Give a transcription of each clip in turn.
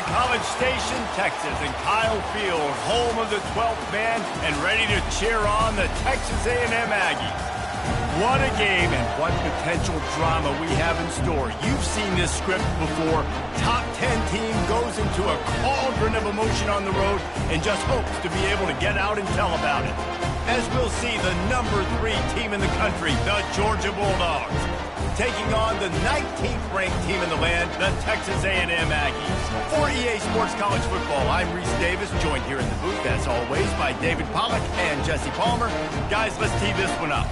to College Station, Texas, and Kyle Field, home of the 12th man, and ready to cheer on the Texas A&M Aggies. What a game and what potential drama we have in store. You've seen this script before. Top 10 team goes into a cauldron of emotion on the road and just hopes to be able to get out and tell about it. As we'll see the number 3 team in the country, the Georgia Bulldogs, taking on the 19th ranked team in the land, the Texas A&M Aggies. For EA Sports College Football, I'm Reese Davis, joined here in the booth, as always, by David Pollack and Jesse Palmer. Guys, let's tee this one up.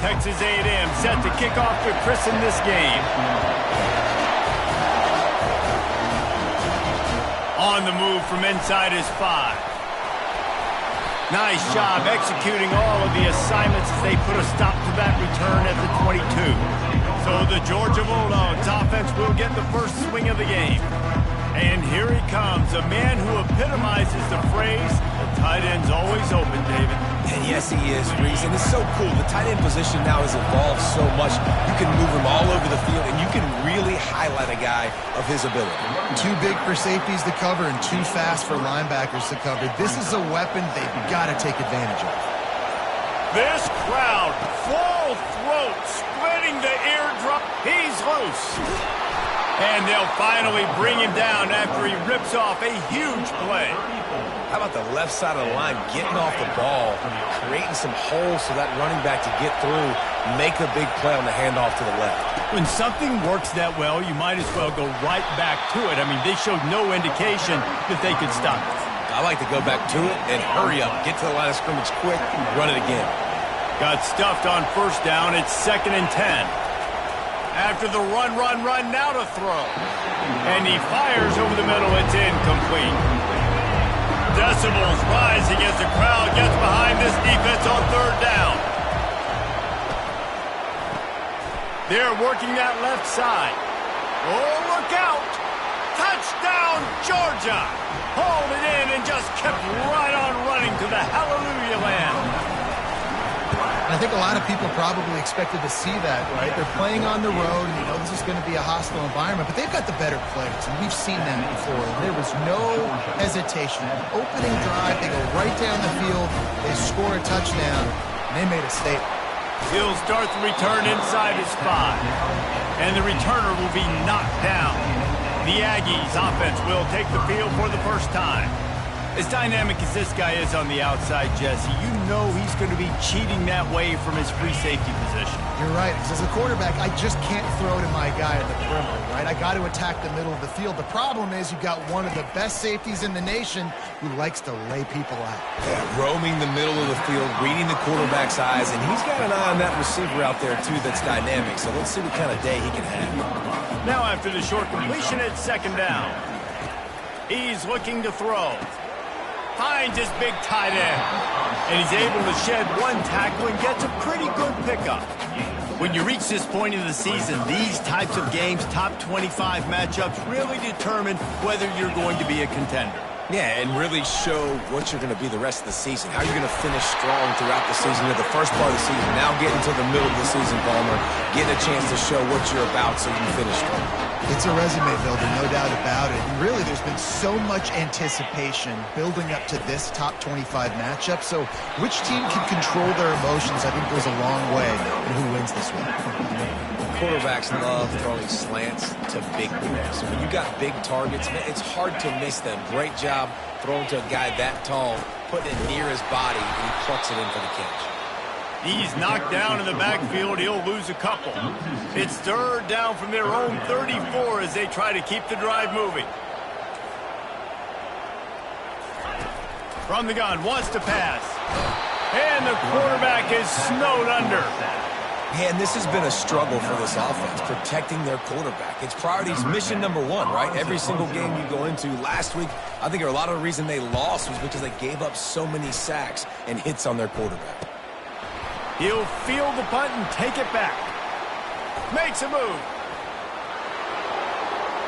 Texas A&M set to kick off to christen this game. On the move from inside his 5. Nice job executing all of the assignments as they put a stop to that return at the 22. So the Georgia Bulldogs offense will get the first swing of the game. And here he comes, a man who epitomizes the phrase, the tight end's always open, David. And yes, he is, Reese. And it's so cool. The tight end position now has evolved so much. You can move him all over the field, and you can really highlight a guy of his ability. Too big for safeties to cover and too fast for linebackers to cover. This is a weapon they've got to take advantage of. This crowd, full throat, splitting the eardrum. He's loose. And they'll finally bring him down after he rips off a huge play. How about the left side of the line getting off the ball, creating some holes so that running back to get through, make a big play on the handoff to the left. When something works that well, you might as well go right back to it. I mean, they showed no indication that they could stop it. I like to go back to it and hurry up, get to the line of scrimmage quick, run it again. Got stuffed on first down. It's 2nd and 10. After the run, now to throw. And he fires over the middle. It's incomplete. Decibels rising as the crowd gets behind this defense on 3rd down. They're working that left side. Oh, look out! Touchdown, Georgia! Hauled it in and just kept right on running to the hallelujah land. And I think a lot of people probably expected to see that, right? They're playing on the road, and you know this is going to be a hostile environment, but they've got the better players, and we've seen them before. There was no hesitation. Opening drive, they go right down the field, they score a touchdown, and they made a statement. He'll start the return inside his 5, and the returner will be knocked down. The Aggies offense will take the field for the first time. As dynamic as this guy is on the outside, Jesse, you know he's going to be cheating that way from his free safety position. You're right, because as a quarterback, I just can't throw to my guy at the perimeter, right? I got to attack the middle of the field. The problem is you've got one of the best safeties in the nation who likes to lay people out. Yeah, roaming the middle of the field, reading the quarterback's eyes, and he's got an eye on that receiver out there, too, that's dynamic. So let's see what kind of day he can have. Now after the short completion, it's 2nd down. He's looking to throw. Finds his big tight end. And he's able to shed one tackle and gets a pretty good pickup. When you reach this point of the season, these types of games, top 25 matchups, really determine whether you're going to be a contender. Yeah, and really show what you're going to be the rest of the season, how you're going to finish strong throughout the season, the first part of the season, now getting to the middle of the season, Palmer, getting a chance to show what you're about so you can finish strong. It's a resume builder, no doubt about it. And really, there's been so much anticipation building up to this top 25 matchup. So which team can control their emotions, I think, goes a long way in who wins this one. Quarterbacks love throwing slants to big boys. When you got big targets, man, it's hard to miss them. Great job throwing to a guy that tall, putting it near his body, and he plucks it in for the catch. He's knocked down in the backfield. He'll lose a couple. It's 3rd down from their own 34 as they try to keep the drive moving. From the gun, wants to pass. And the quarterback is snowed under. Yeah, and this has been a struggle for this offense, protecting their quarterback. It's priorities, mission number 1, right? Every single game you go into. Last week, I think a lot of the reason they lost was because they gave up so many sacks and hits on their quarterback. He'll field the punt and take it back. Makes a move.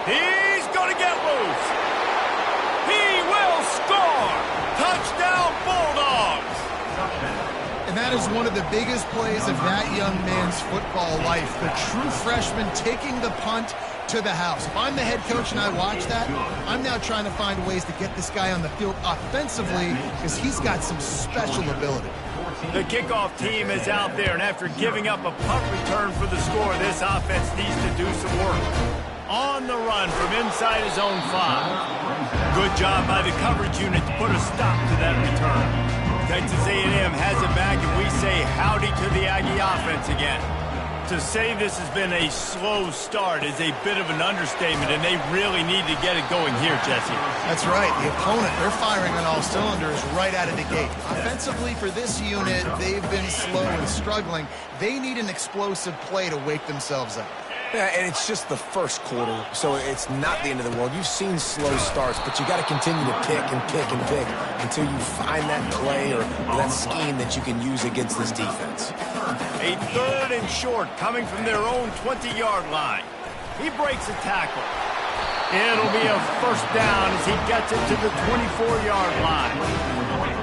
He's going to get loose. He will score. Touchdown, Bulldogs. And that is one of the biggest plays of that young man's football life. The true freshman taking the punt to the house. If I'm the head coach and I watch that, I'm now trying to find ways to get this guy on the field offensively because he's got some special ability. The kickoff team is out there, and after giving up a punt return for the score, this offense needs to do some work. On the run from inside his own 5. Good job by the coverage unit to put a stop to that return. Texas A&M has it back, and we say howdy to the Aggie offense again. To say this has been a slow start is a bit of an understatement, and they really need to get it going here, Jesse. That's right. The opponent, they're firing on all cylinders right out of the gate. Offensively, for this unit, they've been slow and struggling. They need an explosive play to wake themselves up. Yeah, and it's just the first quarter, so it's not the end of the world. You've seen slow starts, but you got to continue to pick and pick and pick until you find that play or that scheme that you can use against this defense. A 3rd and short coming from their own 20-yard line. He breaks a tackle. It'll be a first down as he gets it to the 24-yard line.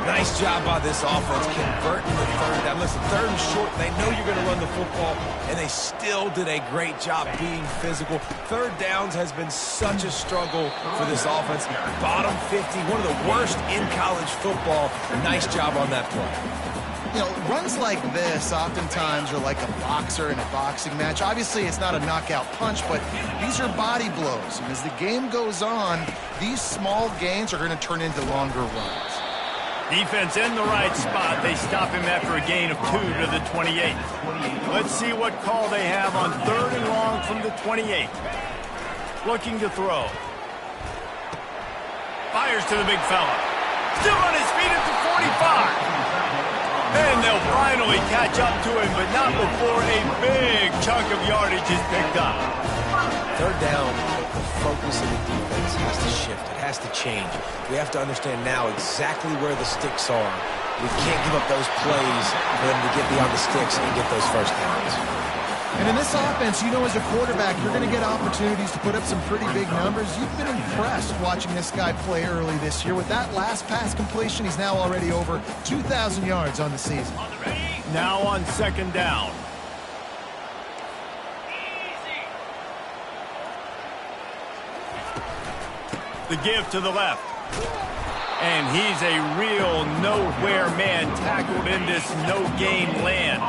Nice job by this offense converting the 3rd down. Listen, 3rd and short, they know you're going to run the football, and they still did a great job being physical. 3rd downs has been such a struggle for this offense. Bottom 50, one of the worst in college football. Nice job on that play. You know, runs like this oftentimes are like a boxer in a boxing match. Obviously, it's not a knockout punch, but these are body blows. And as the game goes on, these small gains are going to turn into longer runs. Defense in the right spot. They stop him after a gain of 2 to the 28. Let's see what call they have on 3rd and long from the 28. Looking to throw. Fires to the big fella. Still on his feet at the 45. And they'll finally catch up to him, but not before a big chunk of yardage is picked up. 3rd down, the focus of the defense has to shift. It has to change. We have to understand now exactly where the sticks are. We can't give up those plays for them to get beyond the sticks and get those first downs. And in this offense, you know, as a quarterback, you're going to get opportunities to put up some pretty big numbers. You've been impressed watching this guy play early this year. With that last pass completion, he's now already over 2,000 yards on the season. Now on 2nd down. The give to the left. And he's a real nowhere man tackled in this no-gain land.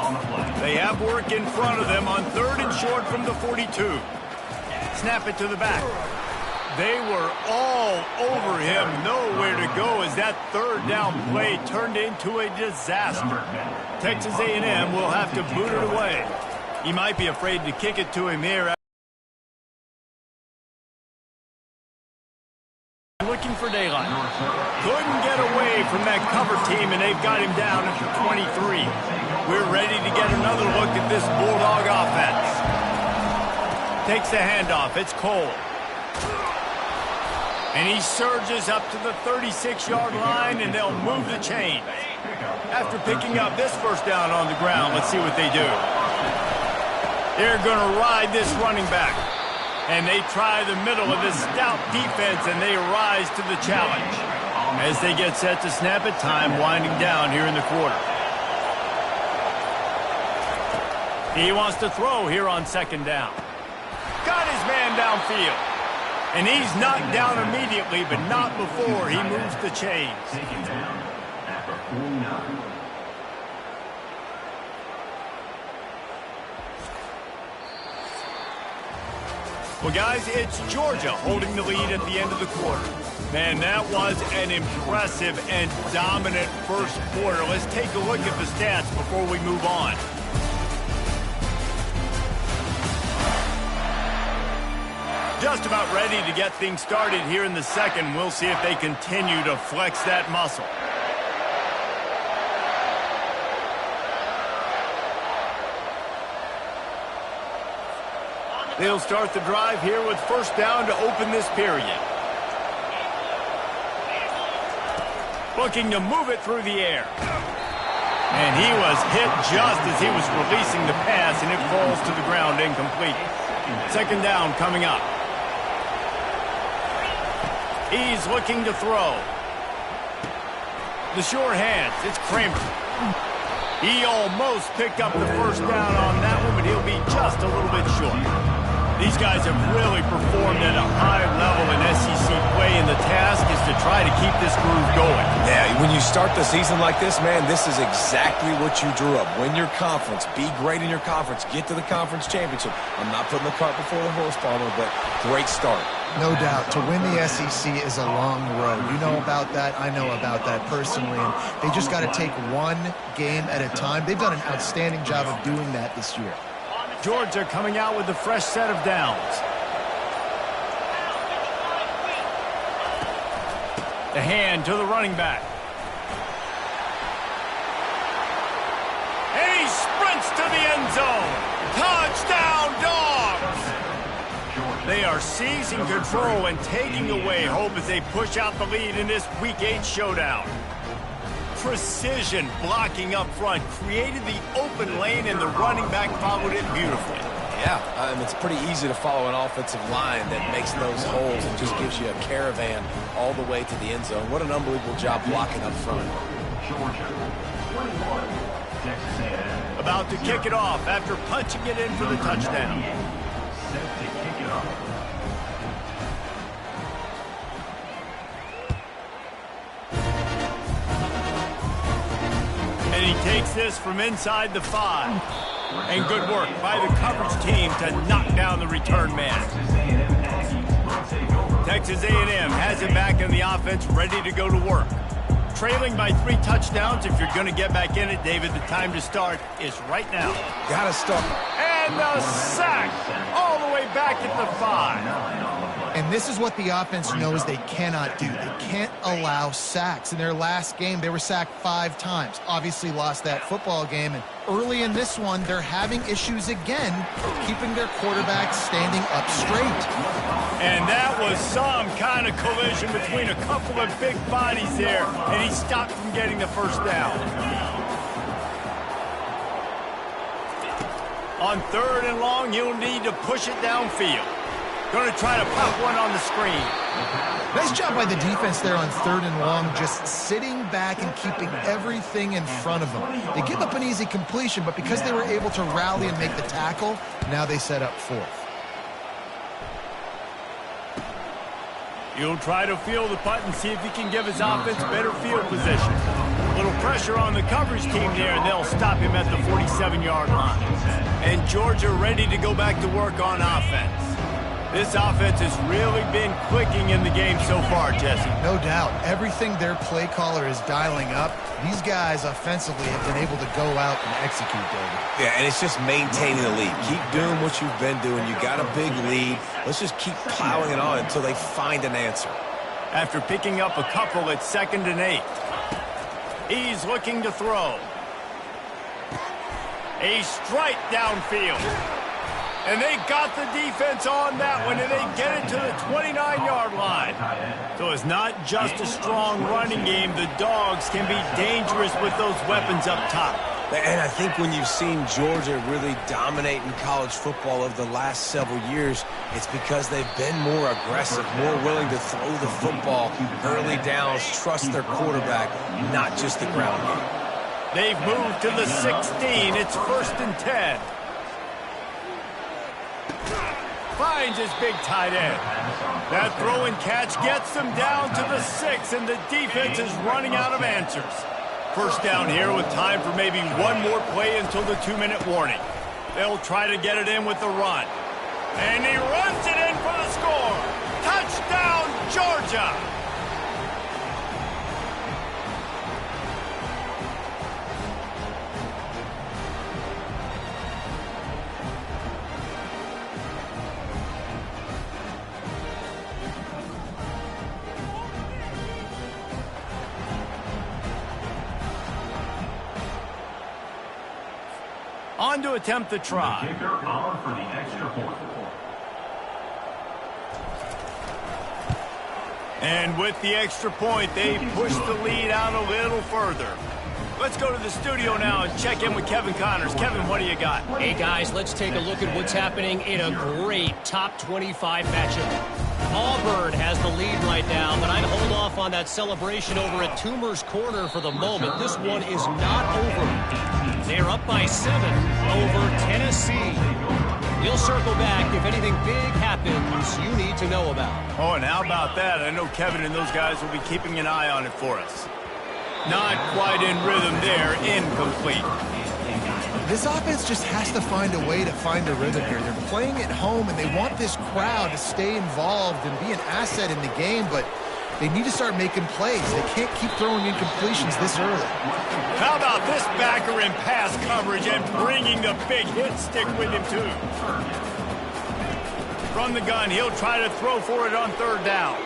They have work in front of them on 3rd and short from the 42. Snap it to the back. They were all over him. Nowhere to go as that 3rd down play turned into a disaster. Texas A&M will have to boot it away. He might be afraid to kick it to him here. Looking for daylight. Couldn't get away from that cover team, and they've got him down at the 23. We're ready to get another look at this Bulldog offense. Takes the handoff. It's Cole. And he surges up to the 36-yard line, and they'll move the chains. After picking up this first down on the ground, let's see what they do. They're going to ride this running back. And they try the middle of this stout defense, and they rise to the challenge. As they get set to snap it, time winding down here in the quarter. He wants to throw here on 2nd down. Got his man downfield. And he's knocked down immediately, but not before he moves the chains. Well, guys, it's Georgia holding the lead at the end of the quarter. Man, that was an impressive and dominant first quarter. Let's take a look at the stats before we move on. Just about ready to get things started here in the second. We'll see if they continue to flex that muscle. They'll start the drive here with first down to open this period. Looking to move it through the air. And he was hit just as he was releasing the pass, and it falls to the ground incomplete. 2nd down coming up. He's looking to throw. The sure hands. It's Kramer. He almost picked up the first down on that one, but he'll be just a little bit short. These guys have really performed at a high level in SEC play, and the task is to try to keep this groove going. Yeah, when you start the season like this, man, this is exactly what you drew up. Win your conference. Be great in your conference. Get to the conference championship. I'm not putting the cart before the horse, Palmer, but great start. No doubt. To win the SEC is a long road. You know about that. I know about that personally. And they just got to take one game at a time. They've done an outstanding job of doing that this year. Georgia coming out with a fresh set of downs. The hand to the running back. And he sprints to the end zone. Touchdown, Dogs! They are seizing control and taking away hope as they push out the lead in this Week 8 showdown. Precision blocking up front created the open lane, and the running back followed it beautifully. Yeah, it's pretty easy to follow an offensive line that makes those holes and just gives you a caravan all the way to the end zone. What an unbelievable job blocking up front. About to kick it off after punching it in for the touchdown. And he takes this from inside the 5. And good work by the coverage team to knock down the return man. Texas A&M has it back in the offense, ready to go to work. Trailing by 3 touchdowns. If you're going to get back in it, David, the time to start is right now. Gotta start. And the sack all the way back at the 5. And this is what the offense knows they cannot do. They can't allow sacks. In their last game, they were sacked 5 times. Obviously lost that football game. And early in this one, they're having issues again keeping their quarterback standing up straight. And that was some kind of collision between a couple of big bodies there, and he stopped from getting the first down. On 3rd and long, you'll need to push it downfield. Going to try to pop one on the screen. Nice job by the defense there on 3rd and long, just sitting back and keeping everything in front of them. They give up an easy completion, but because they were able to rally and make the tackle, now they set up 4th. He'll try to field the punt and see if he can give his offense better field position. A little pressure on the coverage team there, and they'll stop him at the 47-yard line. And Georgia ready to go back to work on offense. This offense has really been clicking in the game so far, Jesse. No doubt. Everything their play caller is dialing up, these guys offensively have been able to go out and execute, David. Yeah, and it's just maintaining the lead. Keep doing what you've been doing. You got a big lead. Let's just keep plowing it on until they find an answer. After picking up a couple at 2nd and 8. He's looking to throw. A strike downfield. And they got the defense on that one, and they get it to the 29-yard line. So it's not just a strong running game. The Dogs can be dangerous with those weapons up top. And I think when you've seen Georgia really dominate in college football over the last several years, it's because they've been more aggressive, more willing to throw the football, early downs, trust their quarterback, not just the ground game. They've moved to the 16. It's 1st and 10. Finds his big tight end. That throw and catch gets them down to the 6, and the defense is running out of answers. First down here with time for maybe one more play until the 2-minute warning. They'll try to get it in with the run. And he runs it in for the score. Touchdown, Georgia! On to attempt the try. And with the extra point, they push the lead out a little further. Let's go to the studio now and check in with Kevin Connors. Kevin, what do you got? Hey, guys, let's take a look at what's happening in a great top 25 matchup. Auburn has the lead right now, but I'd hold off on that celebration over at Toomer's Corner for the moment. This one is not over. They're up by 7 over Tennessee. We'll circle back if anything big happens you need to know about. Oh, and how about that? I know Kevin and those guys will be keeping an eye on it for us. Not quite in rhythm there. Incomplete. This offense just has to find a way to find a rhythm here. They're playing at home, and they want this crowd to stay involved and be an asset in the game, but they need to start making plays. They can't keep throwing incompletions this early. How about this backer in pass coverage and bringing the big hit stick with him, too? From the gun, he'll try to throw for it on 3rd down.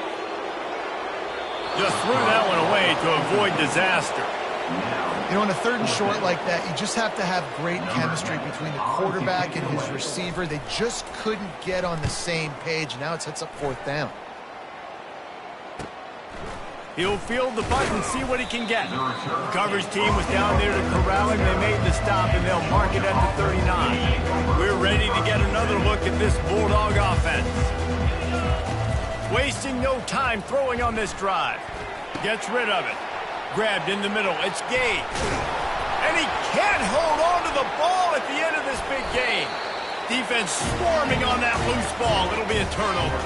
Just threw that one away to avoid disaster. You know, on a 3rd and short like that, you just have to have great chemistry between the quarterback and his receiver. They just couldn't get on the same page. Now it sets up 4th down. He'll field the punt and see what he can get. The coverage team was down there to corral him. They made the stop, and they'll mark it at the 39. We're ready to get another look at this Bulldog offense. Wasting no time throwing on this drive. Gets rid of it. Grabbed in the middle. It's Gage. And he can't hold on to the ball at the end of this big game. Defense swarming on that loose ball. It'll be a turnover.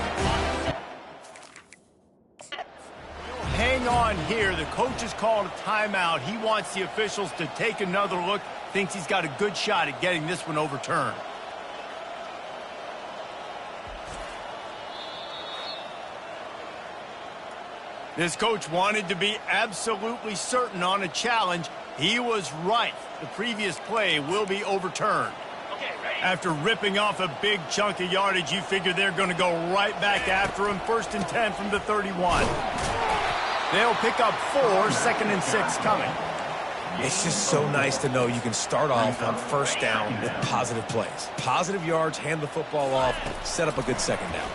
Hang on here. The coach has called a timeout. He wants the officials to take another look. Thinks he's got a good shot at getting this one overturned. This coach wanted to be absolutely certain on a challenge. He was right. The previous play will be overturned. After ripping off a big chunk of yardage, you figure they're going to go right back after him. 1st and 10 from the 31. They'll pick up 4, 2nd and 6 coming. It's just so nice to know you can start off on 1st down with positive plays. Positive yards, hand the football off, set up a good 2nd down.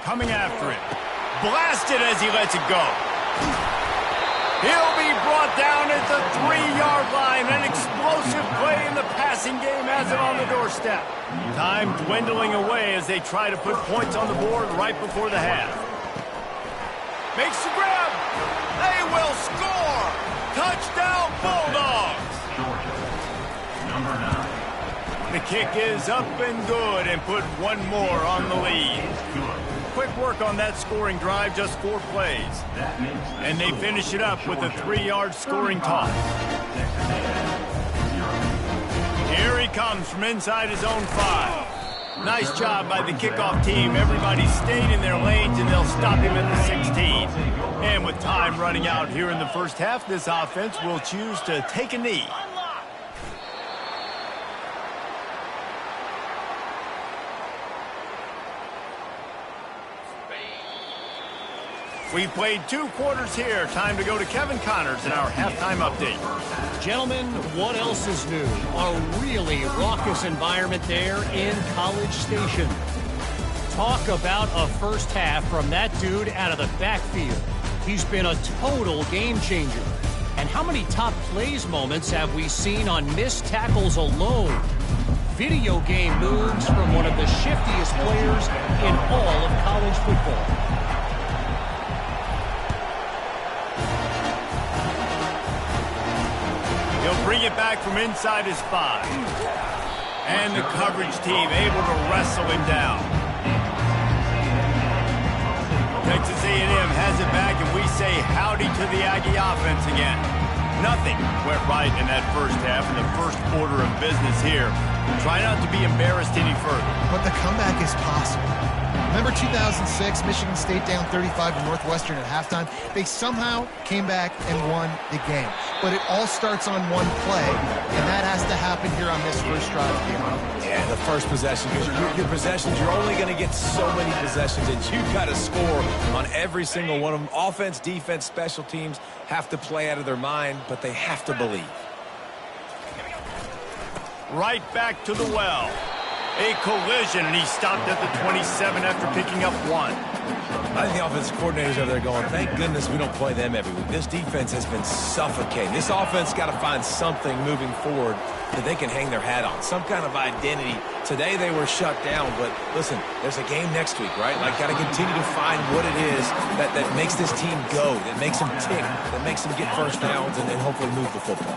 Coming after it. Blasted as he lets it go. He'll be brought down at the 3-yard line. An explosive play in the passing game has it on the doorstep. Time dwindling away as they try to put points on the board right before the half. Makes the grab. They will score. Touchdown Bulldogs. The kick is up and good and put one more on the lead. Quick work on that scoring drive, just 4 plays. And they finish it up with a 3-yard scoring toss. Here he comes from inside his own 5. Nice job by the kickoff team. Everybody stayed in their lanes, and they'll stop him at the 16. And with time running out here in the first half, this offense will choose to take a knee. We played 2 quarters here. Time to go to Kevin Connors in our halftime update. Gentlemen, what else is new? A really raucous environment there in College Station. Talk about a first half from that dude out of the backfield. He's been a total game changer. And how many top plays moments have we seen on missed tackles alone? Video game moves from one of the shiftiest players in all of college football. He'll bring it back from inside his 5. And the coverage team able to wrestle him down. Texas A&M has it back, and we say howdy to the Aggie offense again. Nothing went right in that first half, in the first order of business here. Try not to be embarrassed any further. But the comeback is possible. Remember 2006, Michigan State down 35 to Northwestern at halftime? They somehow came back and won the game. But it all starts on one play, and that has to happen here on this first drive of the offense. Yeah, the first possession, because your possessions, you're only going to get so many possessions, and you've got to score on every single one of them. Offense, defense, special teams have to play out of their mind, but they have to believe. Right back to the well. A collision, and he stopped at the 27 after picking up 1. I think the offensive coordinators over there going, thank goodness we don't play them every week. This defense has been suffocating. This offense got to find something moving forward that they can hang their hat on, some kind of identity. Today they were shut down, but listen, there's a game next week, right? Like, got to continue to find what it is that makes this team go, that makes them tick, that makes them get first downs and hopefully move the football.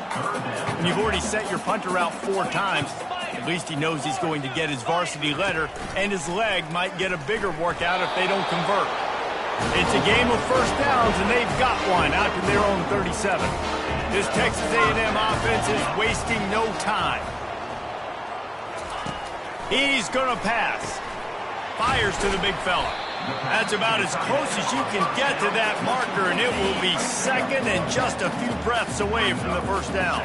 When you've already set your punter out 4 times, at least he knows he's going to get his varsity letter, and his leg might get a bigger workout if they don't convert. It's a game of first downs, and they've got one out to their own 37. This Texas A&M offense is wasting no time. He's going to pass. Fires to the big fella. That's about as close as you can get to that marker, and it will be second and just a few breaths away from the first down.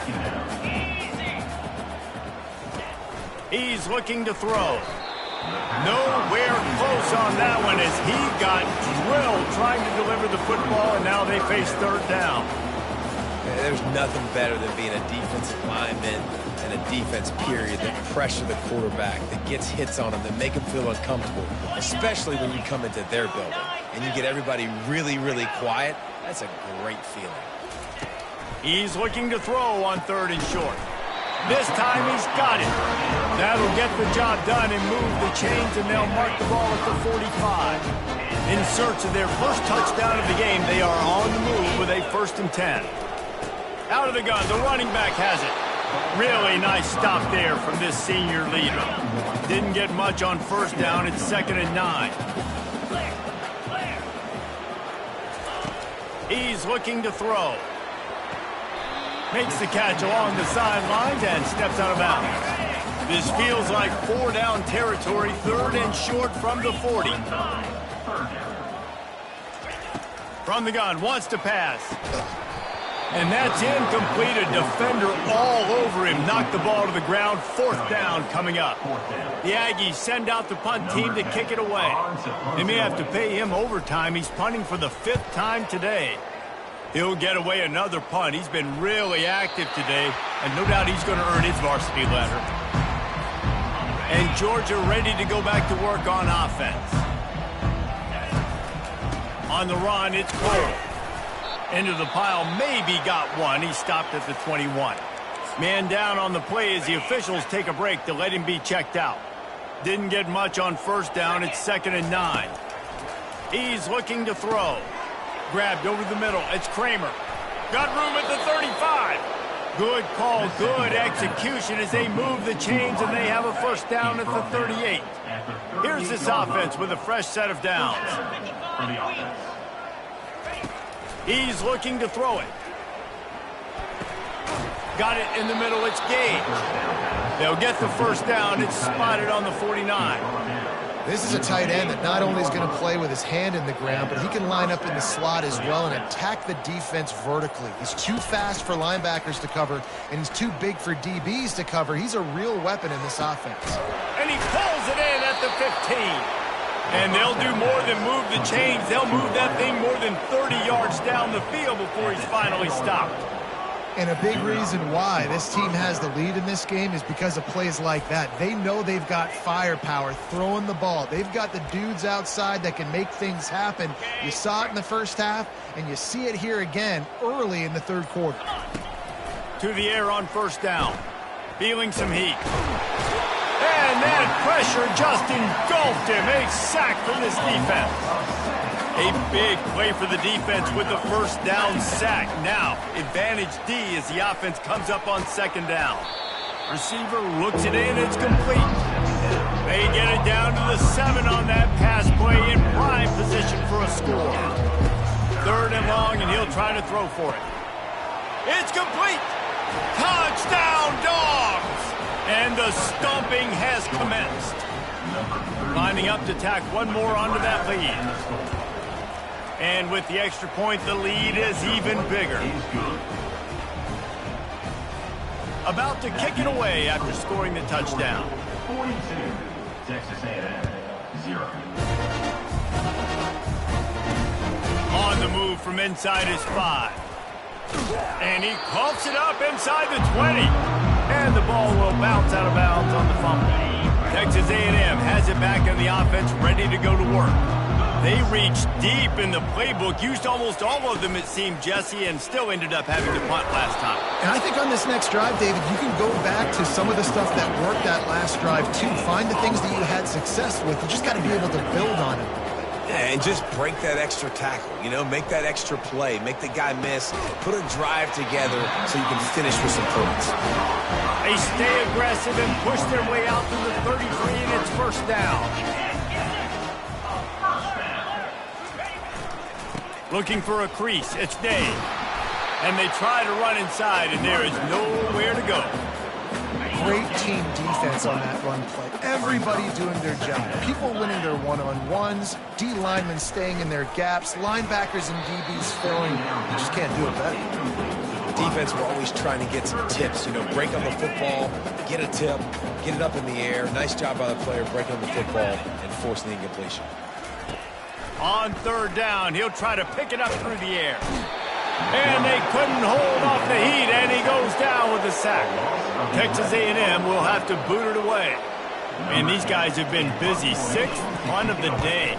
He's looking to throw. Nowhere close on that one as he got drilled trying to deliver the football, and now they face third down. There's nothing better than being a defensive lineman and a defense period that pressure the quarterback, that gets hits on him, that make him feel uncomfortable, especially when you come into their building and you get everybody really, really quiet. That's a great feeling. He's looking to throw on 3rd and short. This time he's got it. That'll get the job done and move the chains, and they'll mark the ball at the 45. In search of their first touchdown of the game, they are on the move with a 1st and 10. Out of the gun, the running back has it. Really nice stop there from this senior leader. Didn't get much on first down. It's 2nd and 9. He's looking to throw. Makes the catch along the sidelines and steps out of bounds. This feels like 4-down territory, 3rd and short from the 40. From the gun, wants to pass. And that's incomplete. A defender all over him. Knocked the ball to the ground. 4th down coming up. The Aggies send out the punt team to kick it away. They may have to pay him overtime. He's punting for the 5th time today. He'll get away another punt. He's been really active today, and no doubt he's going to earn his varsity letter. And Georgia ready to go back to work on offense. On the run, it's Cole. Into the pile, maybe got one. He stopped at the 21. Man down on the play as the officials take a break to let him be checked out. Didn't get much on first down. It's 2nd and 9. He's looking to throw. Grabbed over the middle. It's Kramer. Got room at the 35. Good call, good execution as they move the chains, and they have a first down at the 38. Here's this offense with a fresh set of downs. He's looking to throw it. Got it in the middle. It's Gage. They'll get the first down. It's spotted on the 49. This is a tight end that not only is going to play with his hand in the ground, but he can line up in the slot as well and attack the defense vertically. He's too fast for linebackers to cover, and he's too big for DBs to cover. He's a real weapon in this offense. And he pulls it in at the 15. And they'll do more than move the chains. They'll move that thing more than 30 yards down the field before he's finally stopped. And a big reason why this team has the lead in this game is because of plays like that. They know they've got firepower throwing the ball. They've got the dudes outside that can make things happen. You saw it in the first half, and you see it here again early in the 3rd quarter. To the air on first down. Feeling some heat. And that pressure just engulfed him. A sack from this defense. A big play for the defense with the first down sack. Now, advantage D as the offense comes up on 2nd down. Receiver looks it in. It's complete. They get it down to the 7 on that pass play in prime position for a score. 3rd and long, and he'll try to throw for it. It's complete. Touchdown, Dogs! And the stomping has commenced. Lining up to tack one more onto that lead. And with the extra point, the lead is even bigger. About to kick it away after scoring the touchdown. 42, Texas A&M, 0. On the move from inside his 5. And he coughs it up inside the 20. And the ball will bounce out of bounds on the fumble. Texas A&M has it back on the offense, ready to go to work. They reached deep in the playbook, used almost all of them, it seemed, Jesse, and still ended up having to punt last time. And I think on this next drive, David, you can go back to some of the stuff that worked that last drive, too. Find the things that you had success with. You just got to be able to build on it. Yeah, and just break that extra tackle, you know, make that extra play, make the guy miss, put a drive together so you can finish with some points. They stay aggressive and push their way out to the 33, and it's first down. Looking for a crease, it's Dave. And they try to run inside, and there is nowhere to go. Great team defense on that run play. Everybody doing their job. People winning their one-on-ones, D linemen staying in their gaps, linebackers and DBs filling. You just can't do it better. Defense, we're always trying to get some tips, you know, break on the football, get a tip, get it up in the air. Nice job by the player breaking on the football and forcing the incompletion. On third down, he'll try to pick it up through the air. And they couldn't hold off the heat, and he goes down with a sack. Texas A&M will have to boot it away. And these guys have been busy. Sixth punt of the day.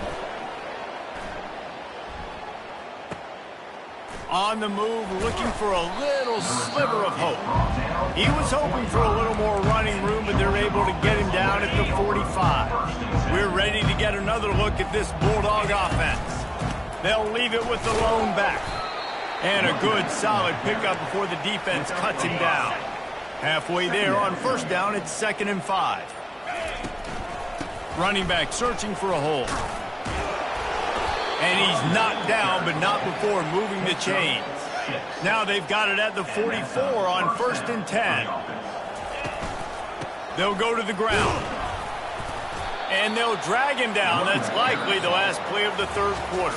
On the move, looking for a little sliver of hope. He was hoping for a little more running room, but they're able to get him down at the 45. We're ready to get another look at this Bulldog offense. They'll leave it with the lone back. And a good, solid pickup before the defense cuts him down. Halfway there on first down, it's 2nd and 5. Running back searching for a hole. And he's knocked down, but not before moving the chains. Now they've got it at the 44 on 1st and 10. They'll go to the ground. And they'll drag him down. That's likely the last play of the third quarter.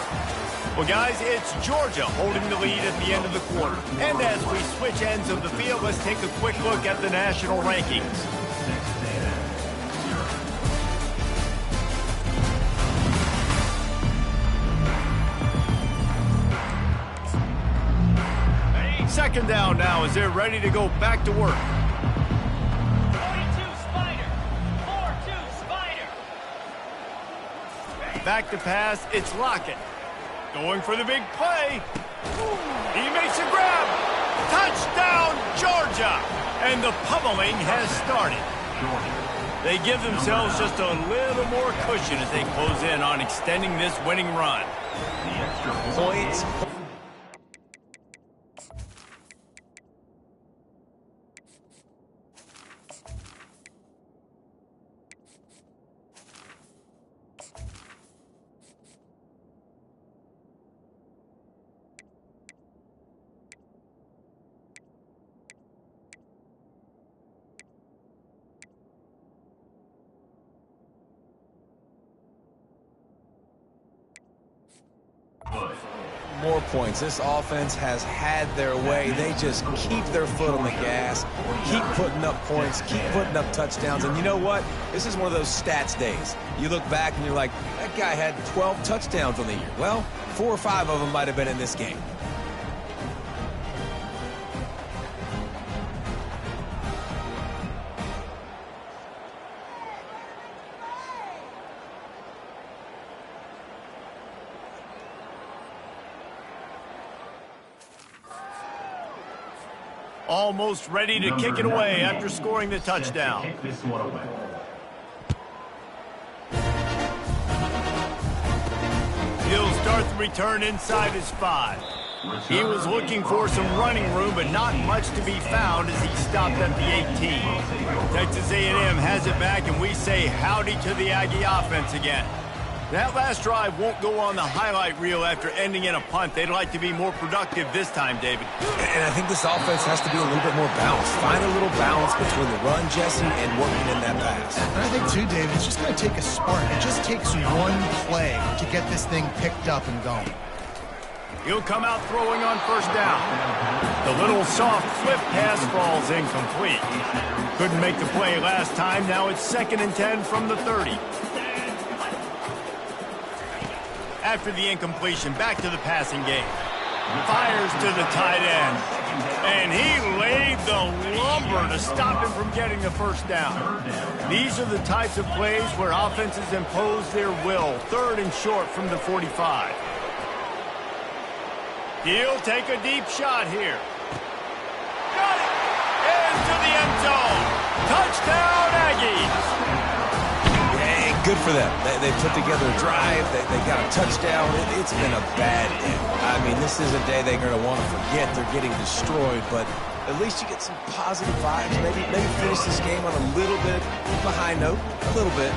Well, guys, it's Georgia holding the lead at the end of the quarter. And as we switch ends of the field, let's take a quick look at the national rankings. Second down now as they're ready to go back to work. 42 Spider. 4-2 Spider. Back to pass, it's Lockett. Going for the big play. He makes a grab. Touchdown, Georgia. And the pummeling has started. They give themselves just a little more cushion as they close in on extending this winning run. Points. More points. This offense has had their way. They just keep their foot on the gas, keep putting up points, keep putting up touchdowns. And you know what? This is one of those stats days. You look back and you're like, that guy had 12 touchdowns on the year. Well, 4 or 5 of them might have been in this game. Almost ready to kick it away after scoring the touchdown. Kick this one away. He'll start the return inside his 5. He was looking for some running room, but not much to be found as he stopped at the 18. Texas A&M has it back, and we say howdy to the Aggie offense again. That last drive won't go on the highlight reel after ending in a punt. They'd like to be more productive this time, David. And I think this offense has to be a little bit more balanced. Find a little balance between the run, Jesse, and working in that pass. And I think, too, David, it's just going to take a spark. It just takes one play to get this thing picked up and going. He'll come out throwing on first down. The little soft flip pass falls incomplete. Couldn't make the play last time. Now it's 2nd and 10 from the 30. After the incompletion, back to the passing game. Fires to the tight end. And he laid the lumber to stop him from getting the first down. These are the types of plays where offenses impose their will. 3rd and short from the 45. He'll take a deep shot here. Got it! Into the end zone. Touchdown, Aggies! Yeah, good for them. They put together a drive. They got a touchdown. It's been a bad day. I mean, this is a day they're going to want to forget. They're getting destroyed, but at least you get some positive vibes. Maybe finish this game on a little bit of a high note. A little bit.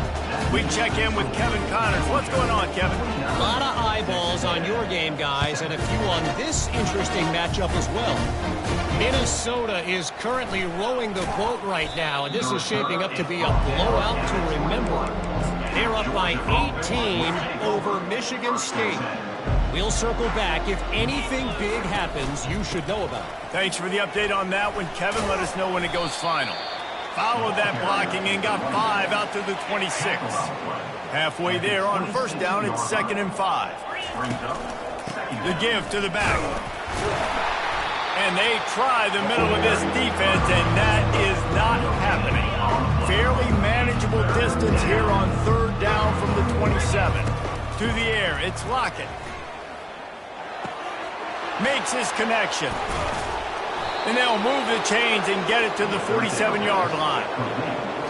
We check in with Kevin Connors. What's going on, Kevin? A lot of eyeballs on your game, guys, and a few on this interesting matchup as well. Minnesota is currently rowing the boat right now, and this is shaping up to be a blowout to remember. They're up by 18 over Michigan State. We'll circle back. If anything big happens, you should know about it. Thanks for the update on that one, Kevin. Let us know when it goes final. Followed that blocking and got 5 out to the 26. Halfway there on first down, it's 2nd and 5. The give to the back. And they try the middle of this defense, and that is not happening. Fairly manageable distance here on 3rd down from the 27. To the air, it's Lockett. Makes his connection. And they'll move the chains and get it to the 47-yard line.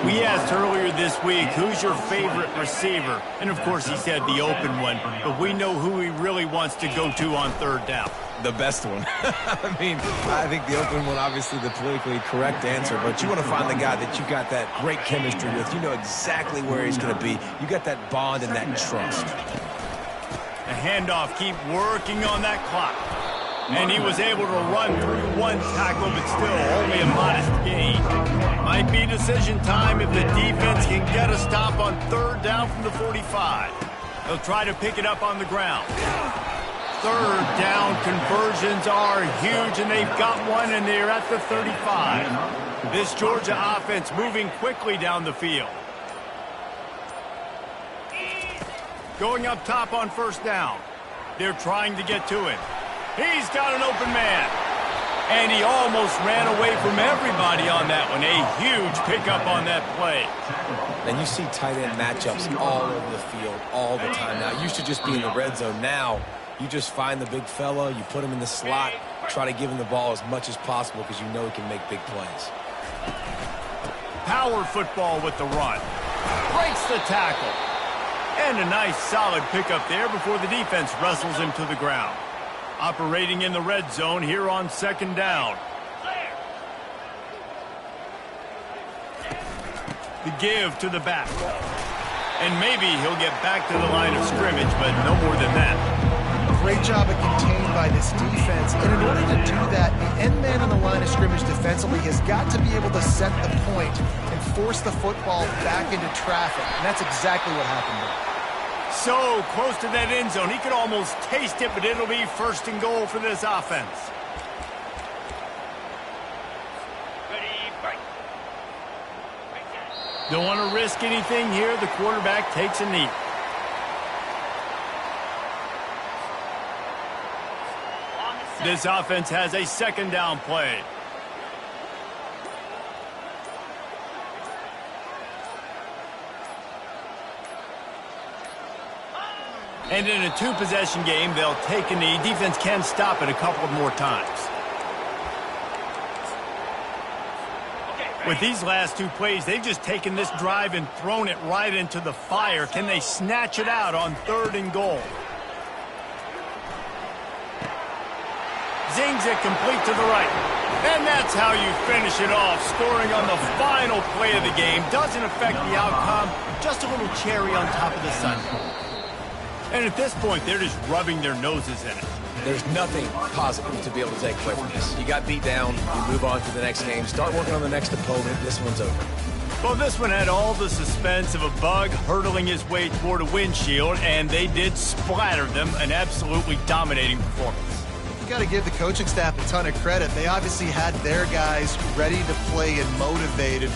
We asked earlier this week, who's your favorite receiver? And, of course, he said the open one. But we know who he really wants to go to on 3rd down. The best one. I mean, I think the open one, obviously the politically correct answer, but you want to find the guy that you got that great chemistry with. You know exactly where he's going to be. You got that bond and that trust. A handoff, keep working on that clock. And he was able to run through 1 tackle, but still only a modest gain. Might be decision time if the defense can get a stop on 3rd down from the 45. They'll try to pick it up on the ground. 3rd down conversions are huge, and they've got one, and they're at the 35. This Georgia offense moving quickly down the field. Going up top on 1st down. They're trying to get to him. He's got an open man. And he almost ran away from everybody on that one. A huge pickup on that play. And you see tight end matchups all over the field all the time now. It used to just be in the red zone. Now, you just find the big fella, you put him in the slot, try to give him the ball as much as possible because you know he can make big plays. Power football with the run. Breaks the tackle. And a nice solid pickup there before the defense wrestles him to the ground. Operating in the red zone here on 2nd down. The give to the back. And maybe he'll get back to the line of scrimmage, but no more than that. Great job of contained by this defense. And in order to do that, the end man on the line of scrimmage defensively has got to be able to set the point and force the football back into traffic. And that's exactly what happened there. So close to that end zone. He could almost taste it, but it'll be 1st and goal for this offense. Don't want to risk anything here. The quarterback takes a knee. This offense has a 2nd down play. And in a 2-possession game, they'll take a knee. Defense can stop it a couple of more times. With these last 2 plays, they've just taken this drive and thrown it right into the fire. Can they snatch it out on 3rd and goal? Zings it complete to the right. And that's how you finish it off. Scoring on the final play of the game doesn't affect the outcome. Just a little cherry on top of the sundae. And at this point, they're just rubbing their noses in it. There's nothing positive to be able to take away from this. You got beat down, you move on to the next game, start working on the next opponent. This one's over. Well, this one had all the suspense of a bug hurtling his way toward a windshield, and they did splatter them. An absolutely dominating performance. You got to give the coaching staff a ton of credit. They obviously had their guys ready to play and motivated.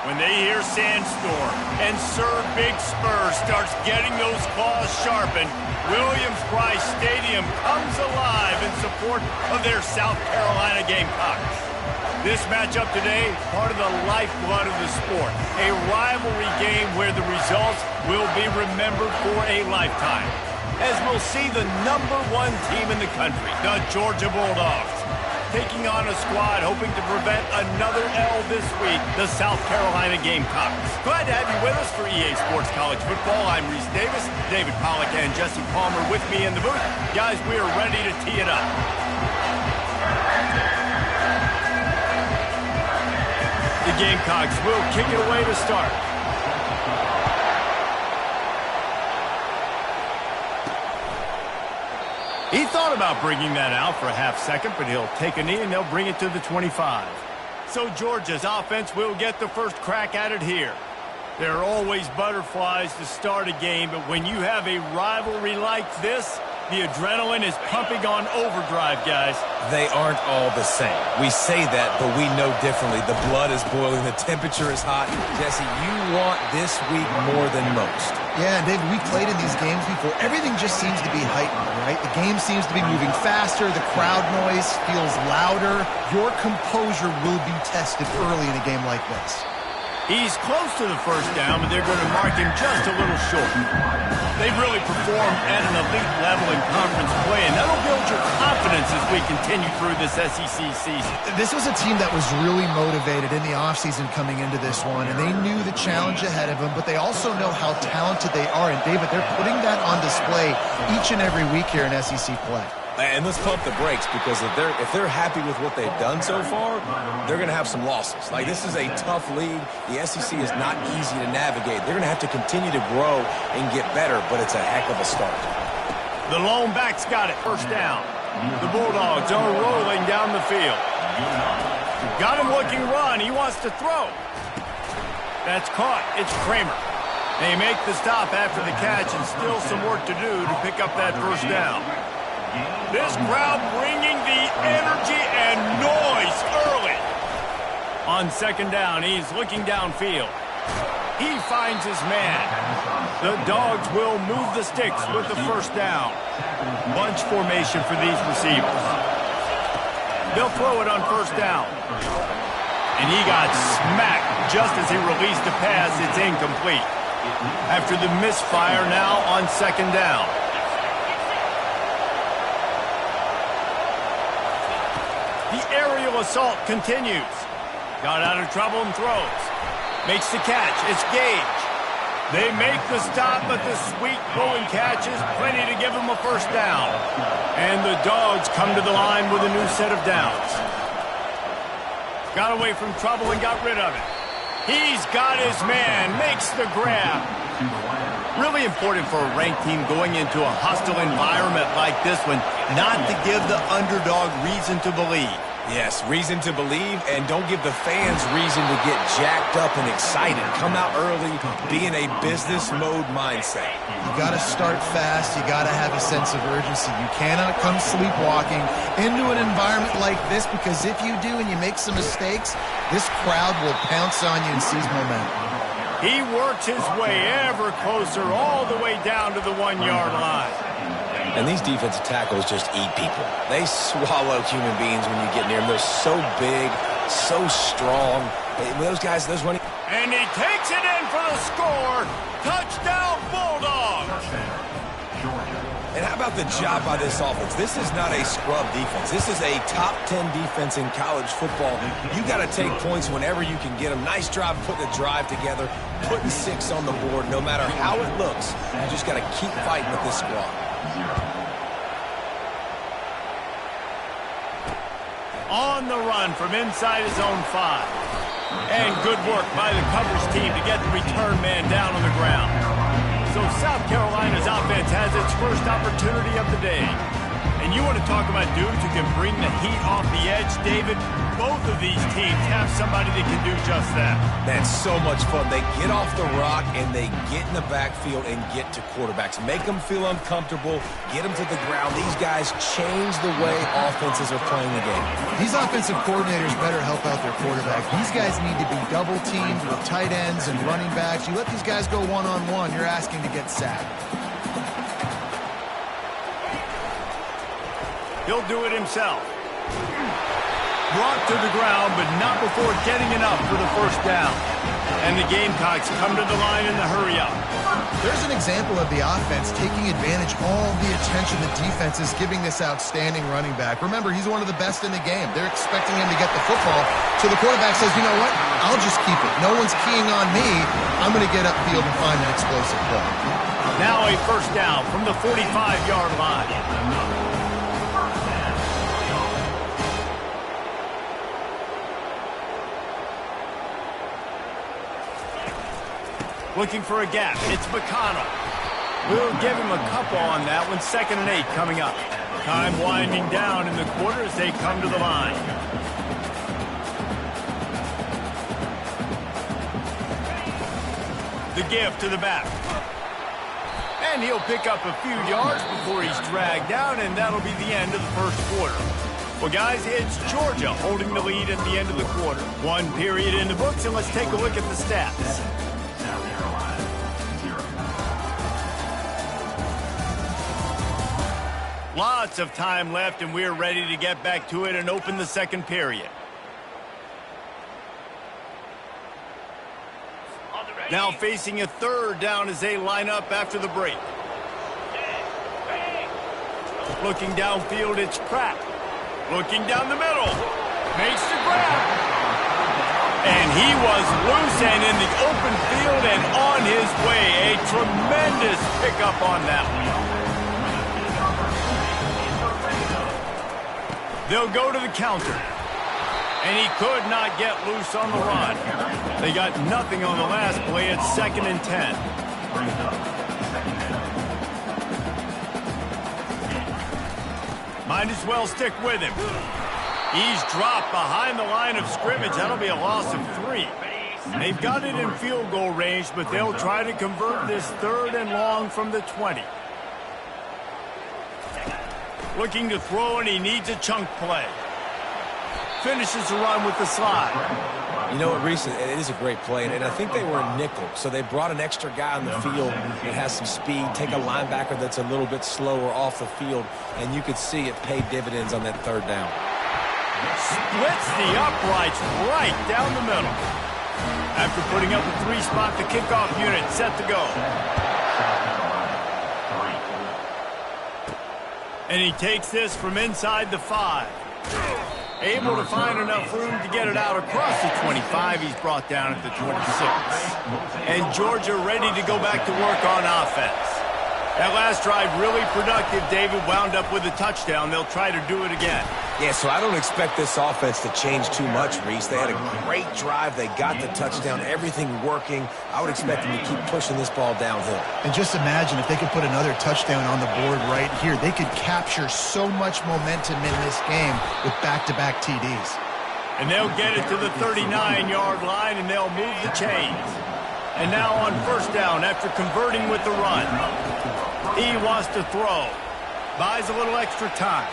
when they hear Sandstorm and Sir Big Spur starts getting those claws sharpened, Williams-Brice Stadium comes alive in support of their South Carolina Gamecocks. This matchup today, part of the lifeblood of the sport, a rivalry game where the results will be remembered for a lifetime. As we'll see the #1 team in the country, the Georgia Bulldogs, taking on a squad hoping to prevent another L this week, the South Carolina Gamecocks. Glad to have you with us for EA Sports College Football. I'm Reese Davis, David Pollack and Jesse Palmer with me in the booth. Guys, we are ready to tee it up. The Gamecocks will kick it away to start. He thought about bringing that out for a half second, but he'll take a knee and they'll bring it to the 25. So Georgia's offense will get the first crack at it here. There are always butterflies to start a game, but when you have a rivalry like this, the adrenaline is pumping on overdrive, guys. They aren't all the same. We say that, but we know differently. The blood is boiling. The temperature is hot. Jesse, you want this week more than most. Yeah, and David, we played in these games before. Everything just seems to be heightened, right? The game seems to be moving faster. The crowd noise feels louder. Your composure will be tested early in a game like this. He's close to the first down, but they're going to mark him just a little short. They've really performed at an elite level in conference play, and that'll build your confidence as we continue through this SEC season. This was a team that was really motivated in the offseason coming into this one, and they knew the challenge ahead of them, but they also know how talented they are. And, David, they're putting that on display each and every week here in SEC play. And let's pump the brakes, because if they're happy with what they've done so far, they're going to have some losses. Like, this is a tough league. The SEC is not easy to navigate. They're going to have to continue to grow and get better, but it's a heck of a start. The lone back's got it. First down. The Bulldogs are rolling down the field. Got him looking run. He wants to throw. That's caught. It's Kramer. They make the stop after the catch, and still some work to do to pick up that first down. This crowd bringing the energy and noise early. On second down, he's looking downfield. He finds his man. The Dogs will move the sticks with the first down. Bunch formation for these receivers. They'll throw it on first down. And he got smacked just as he released the pass. It's incomplete. After the misfire, now on second down. The aerial assault continues. Got out of trouble and throws. Makes the catch. It's Gage. They make the stop, but the sweet throwing catch is plenty to give them a first down. And the Dogs come to the line with a new set of downs. Got away from trouble and got rid of it. He's got his man. Makes the grab. Really important for a ranked team going into a hostile environment like this one, not to give the underdog reason to believe. Yes, reason to believe, and don't give the fans reason to get jacked up and excited. Come out early, be in a business mode mindset. You got to start fast. You got to have a sense of urgency. You cannot come sleepwalking into an environment like this, because if you do and you make some mistakes, this crowd will pounce on you and seize momentum. He works his way ever closer all the way down to the 1-yard line. And these defensive tackles just eat people. They swallow human beings when you get near them. They're so big, so strong. Those guys, those running... And he takes it in for the score. Touchdown, Bulldogs. And how about the job by this offense? This is not a scrub defense. This is a top 10 defense in college football. You got to take points whenever you can get them. Nice job putting the drive together, putting 6 on the board. No matter how it looks, you just got to keep fighting with this squad. On the run from inside his own 5. And good work by the coverage team to get the return man down on the ground. So South Carolina's offense has its first opportunity of the day. And you want to talk about dudes who can bring the heat off the edge, David? Both of these teams have somebody that can do just that. That's so much fun. They get off the rock and they get in the backfield and get to quarterbacks. Make them feel uncomfortable, get them to the ground. These guys change the way offenses are playing the game. These offensive coordinators better help out their quarterback. These guys need to be double-teamed with tight ends and running backs. You let these guys go one-on-one, you're asking to get sacked. He'll do it himself. Brought to the ground, but not before getting enough for the first down. And the Gamecocks come to the line in the hurry-up. There's an example of the offense taking advantage of all the attention the defense is giving this outstanding running back. Remember, he's one of the best in the game. They're expecting him to get the football. So the quarterback says, you know what? I'll just keep it. No one's keying on me. I'm going to get upfield and find an explosive play. Now a first down from the 45-yard line. Looking for a gap. It's McConnell. We'll give him a couple on that one. 2nd and 8 coming up. Time winding down in the quarter as they come to the line. The give to the back. And he'll pick up a few yards before he's dragged down, and that'll be the end of the first quarter. Well, guys, it's Georgia holding the lead at the end of the quarter. One period in the books, and let's take a look at the stats. Lots of time left, and we're ready to get back to it and open the second period. Now facing a third down as they line up after the break. Looking downfield, it's Pratt. Looking down the middle. Makes the grab. And he was loose and in the open field and on his way. A tremendous pickup on that one. They'll go to the counter. And he could not get loose on the run. They got nothing on the last play. It's 2nd and 10. Might as well stick with him. He's dropped behind the line of scrimmage. That'll be a loss of 3. They've got it in field goal range, but they'll try to convert this 3rd and long from the 20. Looking to throw, and he needs a chunk play. Finishes the run with the slide. You know what, Reese, it is a great play, and I think they were in nickel, so they brought an extra guy on the field that has some speed, take a linebacker that's a little bit slower off the field, and you could see it paid dividends on that 3rd down. Splits the uprights right down the middle. After putting up a 3-spot, the kickoff unit set to go. And he takes this from inside the 5. Able to find enough room to get it out across the 25. He's brought down at the 26. And Georgia ready to go back to work on offense. That last drive really productive. David wound up with a touchdown. They'll try to do it again. Yeah, so I don't expect this offense to change too much, Reese. They had a great drive. They got the touchdown. Everything working. I would expect them to keep pushing this ball downhill. And just imagine if they could put another touchdown on the board right here. They could capture so much momentum in this game with back-to-back TDs. And they'll get it to the 39-yard line, and they'll move the chains. And now on first down after converting with the run. He wants to throw. Buys a little extra time.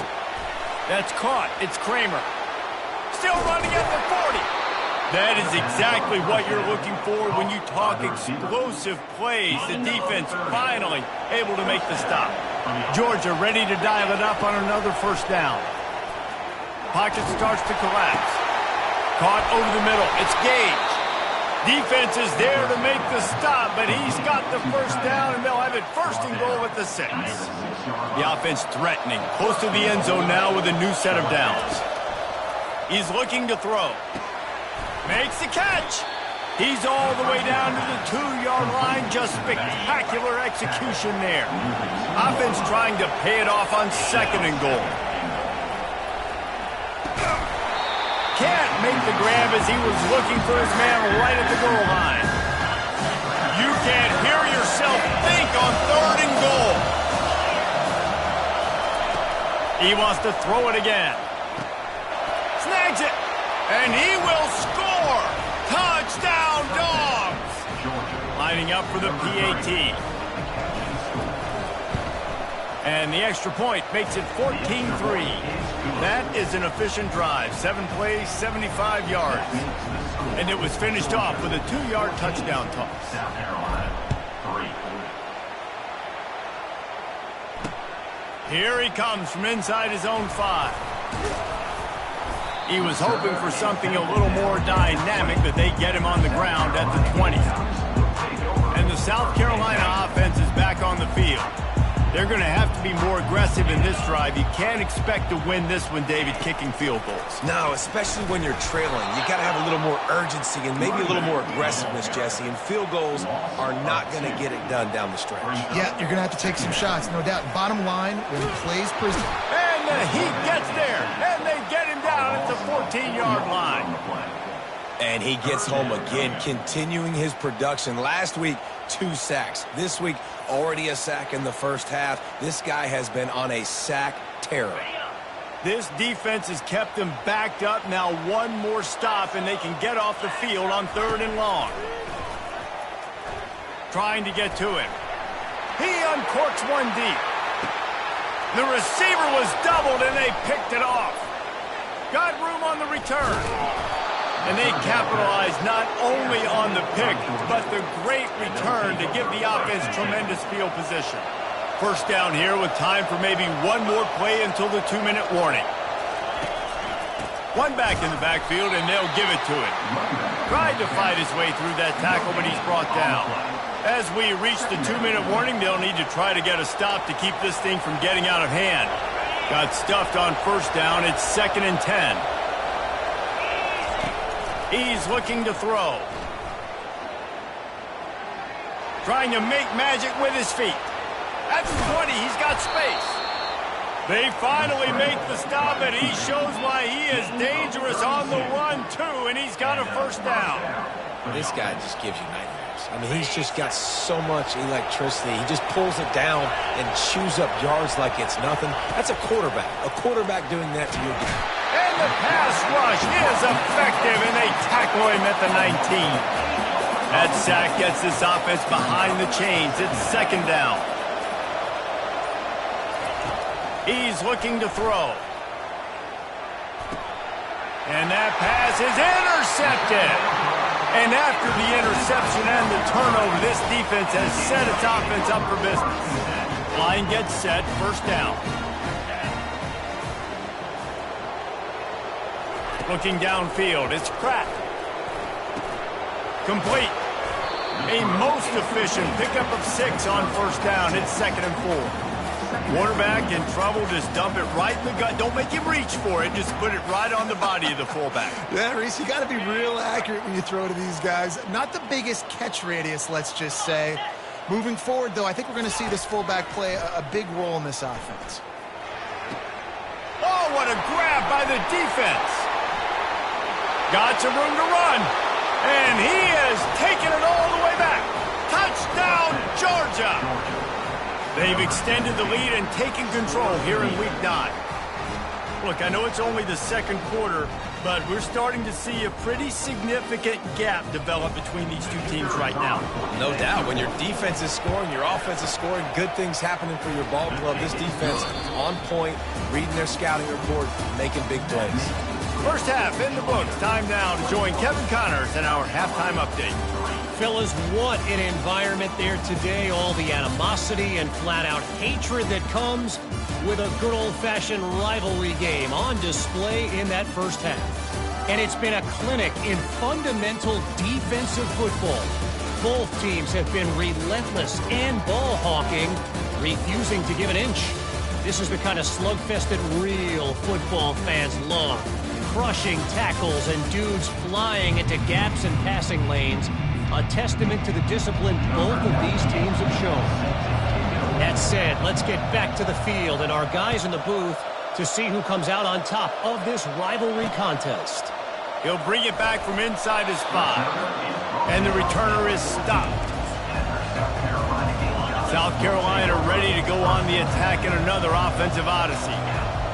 That's caught. It's Kramer. Still running at the 40. That is exactly what you're looking for when you talk explosive plays. The defense finally able to make the stop. Georgia ready to dial it up on another first down. Pocket starts to collapse. Caught over the middle. It's Gage. Defense is there to make the stop, but he's got the first down, and they'll have it 1st and goal at the 6. The offense threatening, close to the end zone now with a new set of downs. He's looking to throw. Makes the catch. He's all the way down to the 2-yard line. Just spectacular execution there. Offense trying to pay it off on 2nd and goal. Can't make the grab as he was looking for his man right at the goal line. You can't hear yourself think on 3rd and goal. He wants to throw it again. Snags it. And he will score. Touchdown, Dogs. Lining up for the PAT. And the extra point makes it 14-3. That is an efficient drive. 7 plays, 75 yards. And it was finished off with a 2-yard touchdown toss. South Carolina, 3. Here he comes from inside his own 5. He was hoping for something a little more dynamic, but they get him on the ground at the 20. And the South Carolina offense is back on the field. They're going to have to be more aggressive in this drive. You can't expect to win this one, David, kicking field goals. No, especially when you're trailing. You got to have a little more urgency and maybe a little more aggressiveness, Jesse. And field goals are not going to get it done down the stretch. Yeah, you're going to have to take some shots, no doubt. Bottom line, when he plays prison. And the Heat gets there, and they get him down at the 14-yard line. And he gets home again, continuing his production. Last week, 2 sacks. This week, already a sack in the first half. This guy has been on a sack terror. This defense has kept them backed up. Now one more stop, and they can get off the field on 3rd and long. Trying to get to him. He uncorks one deep. The receiver was doubled, and they picked it off. Got room on the return. And they capitalized not only on the pick, but the great return to give the offense tremendous field position. First down here with time for maybe one more play until the 2-minute warning. One back in the backfield, and they'll give it to him. Tried to fight his way through that tackle, but he's brought down. As we reach the 2-minute warning, they'll need to try to get a stop to keep this thing from getting out of hand. Got stuffed on first down. It's 2nd and 10. He's looking to throw. Trying to make magic with his feet. At the 20, he's got space. They finally make the stop, and he shows why he is dangerous on the run, too, and he's got a first down. This guy just gives you nightmares. I mean, he's just got so much electricity. He just pulls it down and chews up yards like it's nothing. That's a quarterback. A quarterback doing that to your game. And the pass rush is effective, and they tackle him at the 19. That sack gets this offense behind the chains. It's 2nd down. He's looking to throw. And that pass is intercepted. And after the interception and the turnover, this defense has set its offense up for business. Line gets set, first down. Looking downfield, it's Pratt. Complete. A most efficient pickup of 6 on first down. It's 2nd and 4. Quarterback in trouble, just dump it right in the gut. Don't make him reach for it. Just put it right on the body of the fullback. Yeah, Reese, you got to be real accurate when you throw to these guys. Not the biggest catch radius, let's just say. Moving forward, though, I think we're going to see this fullback play a big role in this offense. Oh, what a grab by the defense. Got some room to run. And he is taking it all the way back. Touchdown, Georgia. They've extended the lead and taken control here in Week 9. Look, I know it's only the 2nd quarter, but we're starting to see a pretty significant gap develop between these two teams right now. No doubt. When your defense is scoring, your offense is scoring, good things happening for your ball club. This defense on point, reading their scouting report, making big plays. First half in the books. Time now to join Kevin Connors in our halftime update. Fellas, what an environment there today. All the animosity and flat-out hatred that comes with a good old-fashioned rivalry game on display in that first half. And it's been a clinic in fundamental defensive football. Both teams have been relentless and ball-hawking, refusing to give an inch. This is the kind of slugfest that real football fans love. Crushing tackles and dudes flying into gaps and passing lanes. A testament to the discipline both of these teams have shown. That said, let's get back to the field and our guys in the booth to see who comes out on top of this rivalry contest. He'll bring it back from inside his spot. And the returner is stopped. South Carolina ready to go on the attack in another offensive odyssey.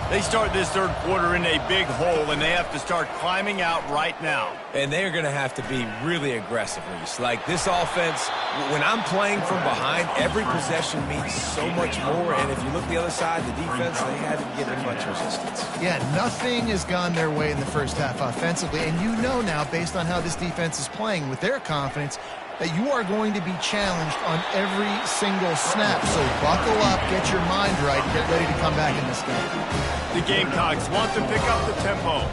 They start this third quarter in a big hole, and they have to start climbing out right now. And they're going to have to be really aggressive, Reese. Like, this offense, when I'm playing from behind, every possession means so much more. And if you look the other side, the defense, they haven't given much resistance. Yeah, nothing has gone their way in the first half offensively. And you know now, based on how this defense is playing with their confidence, that you are going to be challenged on every single snap. So buckle up, get your mind right, and get ready to come back in this game. The Gamecocks want to pick up the tempo.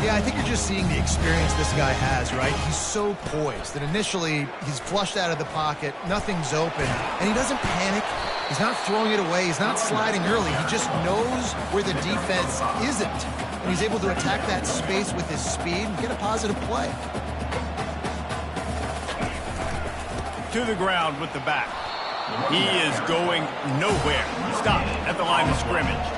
Yeah, I think you're just seeing the experience this guy has, right? He's so poised that initially he's flushed out of the pocket, nothing's open, and he doesn't panic. He's not throwing it away. He's not sliding early. He just knows where the defense isn't, and he's able to attack that space with his speed and get a positive play. To the ground with the back. He is going nowhere. Stop at the line of scrimmage.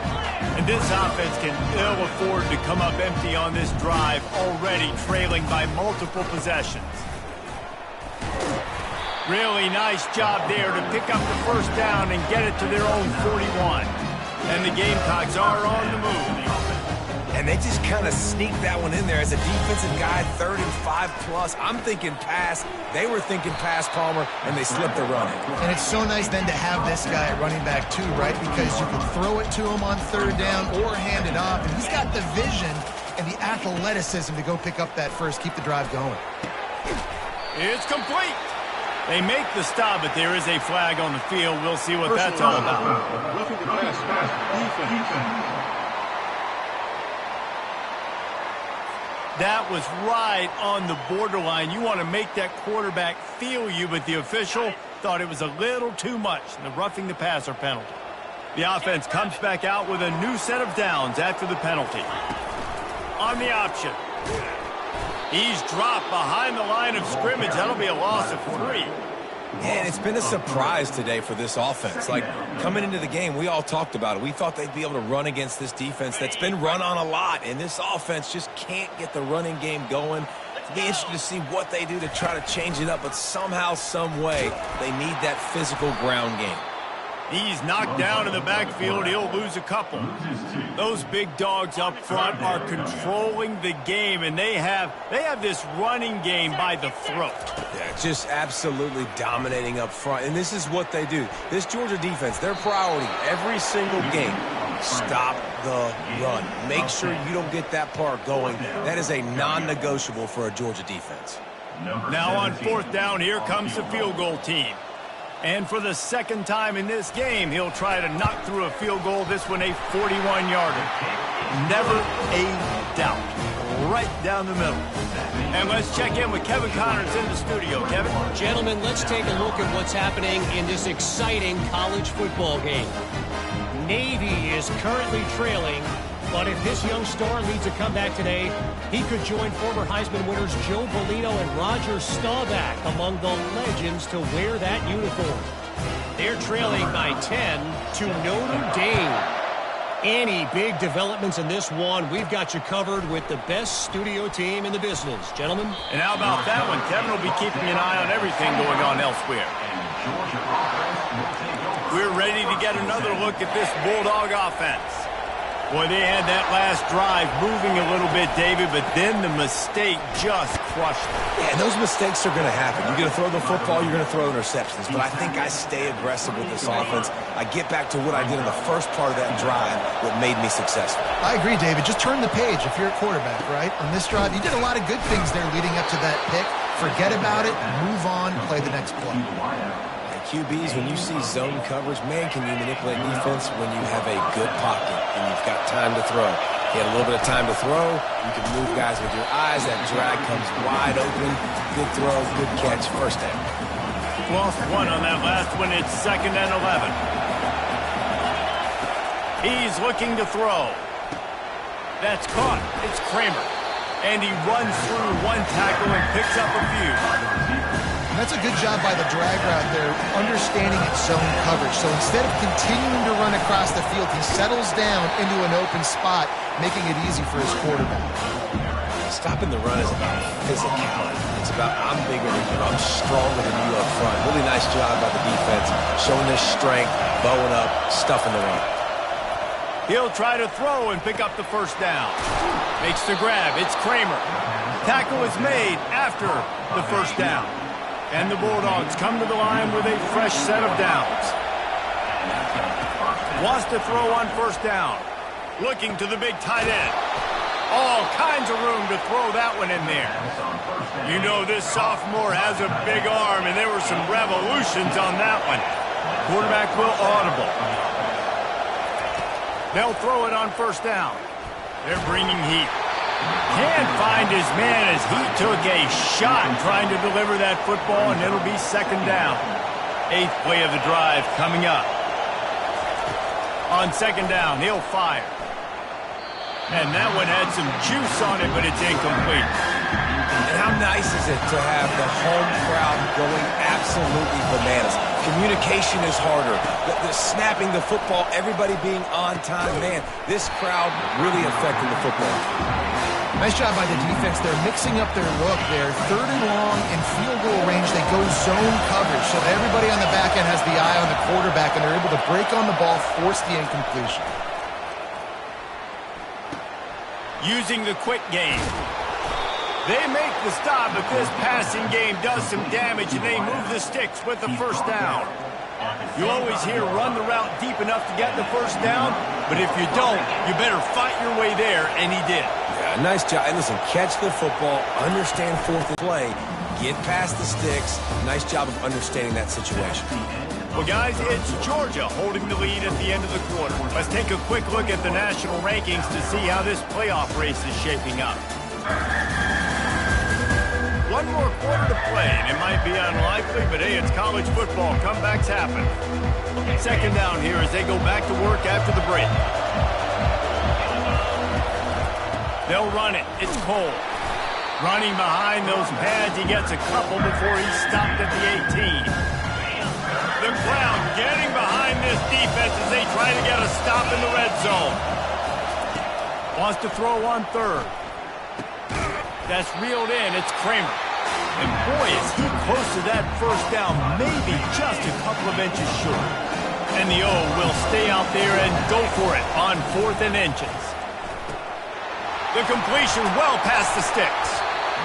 And this offense can ill afford to come up empty on this drive, already trailing by multiple possessions. Really nice job there to pick up the first down and get it to their own 41. And the Gamecocks are on the move. And they just kind of sneaked that one in there as a defensive guy, 3rd and 5+. I'm thinking pass. They were thinking pass, Palmer, and they slipped the run in. And it's so nice then to have this guy at running back too, right? Because you can throw it to him on 3rd down or hand it off. And he's got the vision and the athleticism to go pick up that first, keep the drive going. It's complete. They make the stop, but there is a flag on the field. We'll see what that's all about. Roughing the pass, defense. That was right on the borderline. You want to make that quarterback feel you, but the official thought it was a little too much in the roughing the passer penalty. The offense comes back out with a new set of downs after the penalty. On the option. He's dropped behind the line of scrimmage. That'll be a loss of 3. And it's been a surprise today for this offense. Like, coming into the game, we all talked about it. We thought they'd be able to run against this defense that's been run on a lot, and this offense just can't get the running game going. It'll be interesting to see what they do to try to change it up, but somehow, some way, they need that physical ground game. He's knocked down in the backfield. He'll lose a couple. Those big dogs up front are controlling the game, and they have this running game by the throat. Yeah, just absolutely dominating up front. And this is what they do. This Georgia defense, their priority every single game, stop the run. Make sure you don't get that part going. That is a non-negotiable for a Georgia defense. Now on 4th down, here comes the field goal team. And for the second time in this game, he'll try to knock through a field goal. This one a 41-yarder. Never a doubt. Right down the middle. And let's check in with Kevin Connors in the studio. Kevin? Gentlemen, let's take a look at what's happening in this exciting college football game. Navy is currently trailing, but if this young star leads a comeback today, he could join former Heisman winners Joe Bellino and Roger Staubach among the legends to wear that uniform. They're trailing by 10 to Notre Dame. Any big developments in this one, we've got you covered with the best studio team in the business. Gentlemen? And how about that one? Kevin will be keeping an eye on everything going on elsewhere. We're ready to get another look at this Bulldog offense. Boy, they had that last drive moving a little bit, David, but then the mistake just crushed them. Yeah, and those mistakes are going to happen. You're going to throw the football, you're going to throw interceptions. But I think I stay aggressive with this offense. I get back to what I did in the first part of that drive, what made me successful. I agree, David. Just turn the page if you're a quarterback, right? On this drive, you did a lot of good things there leading up to that pick. Forget about it, move on, play the next play. QBs, when you see zone coverage, man, can you manipulate defense when you have a good pocket and you've got time to throw. You had a little bit of time to throw. You can move guys with your eyes. That drag comes wide open. Good throw, good catch, first down. Lost one on that last one. It's 2nd and 11. He's looking to throw. That's caught. It's Kramer. And he runs through one tackle and picks up a few. And that's a good job by the drag route there, understanding its zone coverage. So instead of continuing to run across the field, he settles down into an open spot, making it easy for his quarterback. Stopping the run is about physicality. It's about I'm bigger than you, I'm stronger than you up front. Really nice job by the defense, showing their strength, bowing up, stuffing the run. He'll try to throw and pick up the first down. Makes the grab. It's Kramer. Tackle is made after the first down. And the Bulldogs come to the line with a fresh set of downs. Wants to throw on first down. Looking to the big tight end. All kinds of room to throw that one in there. You know this sophomore has a big arm, and there were some revolutions on that one. Quarterback will audible. They'll throw it on first down. They're bringing heat. Can't find his man as he took a shot trying to deliver that football, and it'll be second down. 8th play of the drive coming up. On second down, he'll fire. And that one had some juice on it, but it's incomplete. And how nice is it to have the home crowd going absolutely bananas? Communication is harder. The snapping the football, everybody being on time. Man, this crowd really affecting the football. Nice job by the defense. They're mixing up their look. They're 3rd and long in field goal range. They go zone coverage, so that everybody on the back end has the eye on the quarterback, and they're able to break on the ball, force the incompletion. Using the quick game. They make the stop, but this passing game does some damage, and they move the sticks with the first down. You always hear run the route deep enough to get the first down, but if you don't, you better fight your way there, and he did. Yeah, nice job. And listen, catch the football, understand 4th and play, get past the sticks. Nice job of understanding that situation. Well, guys, it's Georgia holding the lead at the end of the quarter. Let's take a quick look at the national rankings to see how this playoff race is shaping up. One more quarter to play, and it might be unlikely, but hey, it's college football. Comebacks happen. Second down here as they go back to work after the break. They'll run it. It's Cole. Running behind those pads, he gets a couple before he's stopped at the 18. The crowd getting behind this defense as they try to get a stop in the red zone. Wants to throw on 3rd. That's reeled in. It's Kramer. And boy, is he close to that first down, maybe just a couple of inches short. And the O will stay out there and go for it on 4th and inches. The completion well past the sticks.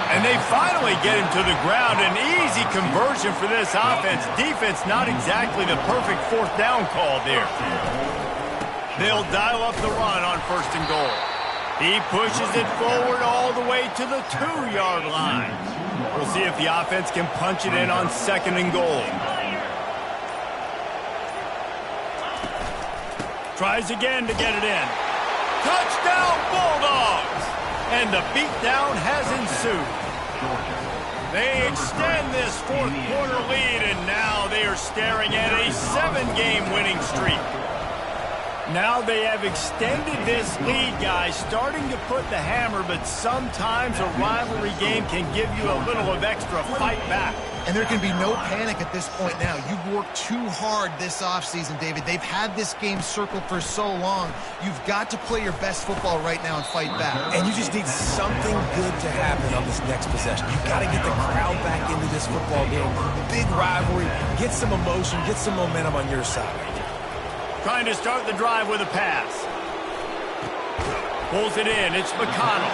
And they finally get him to the ground. An easy conversion for this offense. Defense not exactly the perfect 4th down call there. They'll dial up the run on 1st and goal. He pushes it forward all the way to the 2-yard line. We'll see if the offense can punch it in on 2nd and goal. Tries again to get it in. Touchdown, Bulldogs! And the beatdown has ensued. They extend this 4th quarter lead, and now they are staring at a 7-game winning streak. Now they have extended this lead, guys, starting to put the hammer, but sometimes a rivalry game can give you a little of extra fight back. And there can be no panic at this point now. You've worked too hard this offseason, David. They've had this game circled for so long. You've got to play your best football right now and fight back. And you just need something good to happen on this next possession. You've got to get the crowd back into this football game. Big rivalry. Get some emotion. Get some momentum on your side. Trying to start the drive with a pass. Pulls it in. It's McConnell.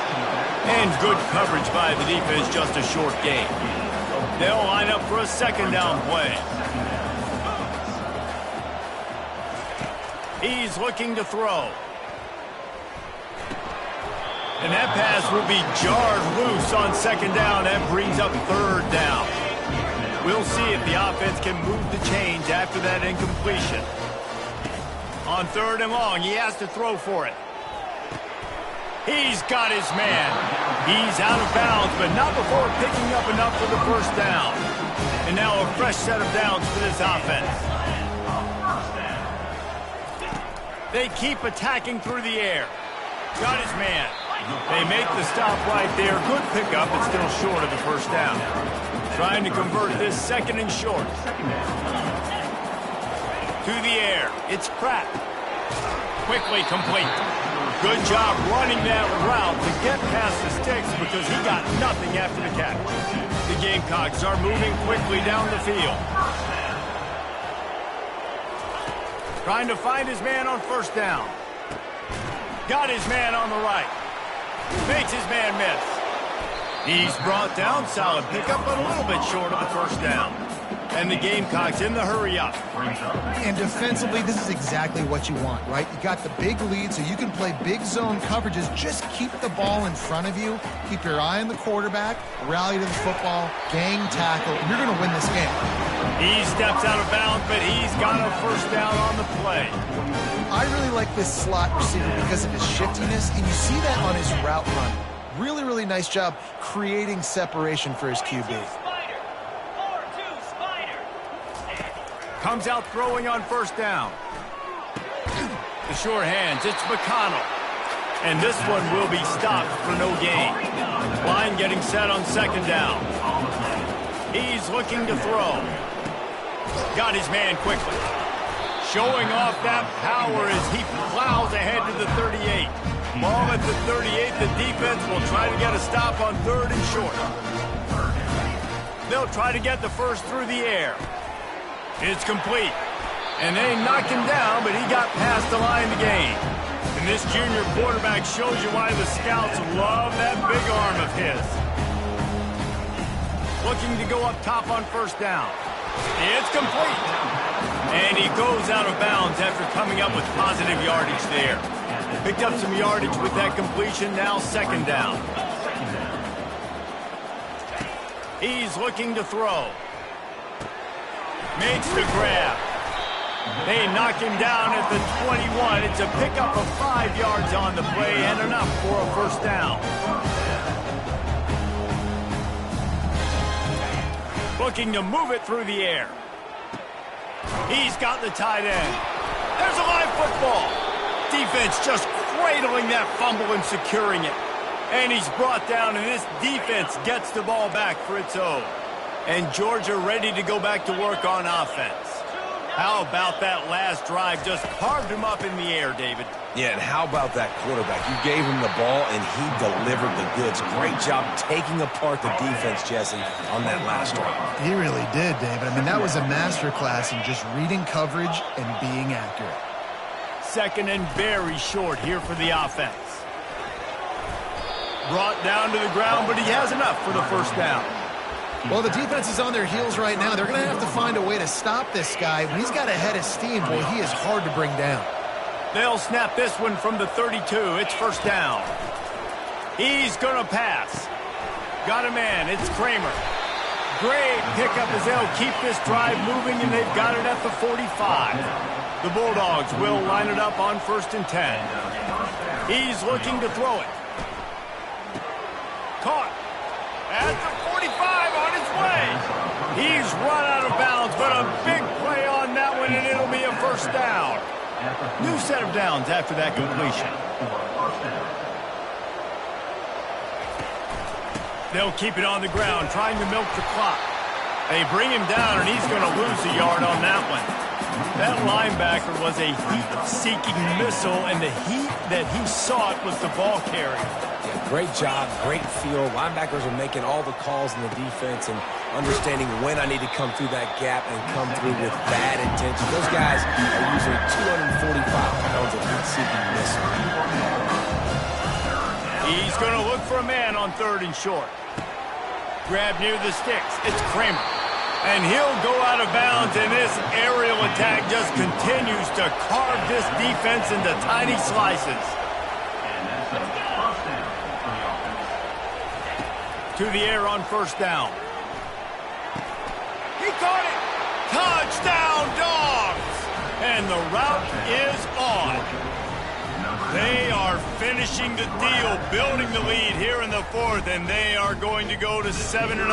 And good coverage by the defense. Just a short gain. They'll line up for a 2nd down play. He's looking to throw. And that pass will be jarred loose on 2nd down. That brings up 3rd down. We'll see if the offense can move the change after that incompletion. On 3rd and long, he has to throw for it. He's got his man. He's out of bounds, but not before picking up enough for the first down. And now a fresh set of downs for this offense. They keep attacking through the air. Got his man. They make the stop right there. Good pickup, but still short of the first down. Trying to convert this 2nd and short. To the air. It's Pratt. Quickly complete. Good job running that route to get past the sticks because he got nothing after the catch. The Gamecocks are moving quickly down the field. Trying to find his man on first down. Got his man on the right. Makes his man miss. He's brought down. Solid pickup, but a little bit short of the first down. And the Gamecocks in the hurry up. And defensively, this is exactly what you want, right? You got the big lead, so you can play big zone coverages. Just keep the ball in front of you. Keep your eye on the quarterback. Rally to the football. Gang tackle. And you're going to win this game. He steps out of bounds, but he's got a first down on the play. I really like this slot receiver because of his shiftiness, and you see that on his route run. Really, really nice job creating separation for his QB. Comes out throwing on first down. The sure hands, it's McConnell. And this one will be stopped for no gain. Line getting set on second down. He's looking to throw. Got his man quickly. Showing off that power as he plows ahead to the 38. Ball at the 38, the defense will try to get a stop on third and short. They'll try to get the first through the air. It's complete. And they knocked him down, but he got past the line to gain. And this junior quarterback shows you why the scouts love that big arm of his. Looking to go up top on first down. It's complete. And he goes out of bounds after coming up with positive yardage there. Picked up some yardage with that completion, now second down. He's looking to throw. Makes the grab. They knock him down at the 21. It's a pickup of 5 yards on the play and enough for a first down. Looking to move it through the air. He's got the tight end. There's a live football. Defense just cradling that fumble and securing it. And he's brought down, and this defense gets the ball back for its own. And Georgia ready to go back to work on offense. How about that last drive? Just carved him up in the air, David. Yeah, and how about that quarterback? You gave him the ball, and he delivered the goods. Great job taking apart the defense, Jesse, on that last drive. He really did, David. I mean, that was a masterclass in just reading coverage and being accurate. Second and very short here for the offense. Brought down to the ground, but he has enough for the first down. Well, the defense is on their heels right now. They're going to have to find a way to stop this guy. When he's got a head of steam, boy, he is hard to bring down. They'll snap this one from the 32. It's first down. He's going to pass. Got a man. It's Kramer. Great pickup as they'll keep this drive moving, and they've got it at the 45. The Bulldogs will line it up on first and 10. He's looking to throw it. Caught. At the 45 on his way. He's run out of bounds, but a big play on that one, and it'll be a first down. New set of downs after that completion. They'll keep it on the ground, trying to milk the clock. They bring him down, and he's going to lose a yard on that one. That linebacker was a heat-seeking missile, and the heat that he sought was the ball carrier. Great job, great feel. Linebackers are making all the calls in the defense and understanding when I need to come through that gap and come through with bad intention. Those guys are using 245 pounds of heat-seeking missile. He's going to look for a man on third and short. Grab near the sticks. It's Kramer. And he'll go out of bounds, and this aerial attack just continues to carve this defense into tiny slices. To the air on first down. He caught it! Touchdown, Dogs! And the route is on. They are finishing the deal, building the lead here in the fourth, and they are going to go to 7-0.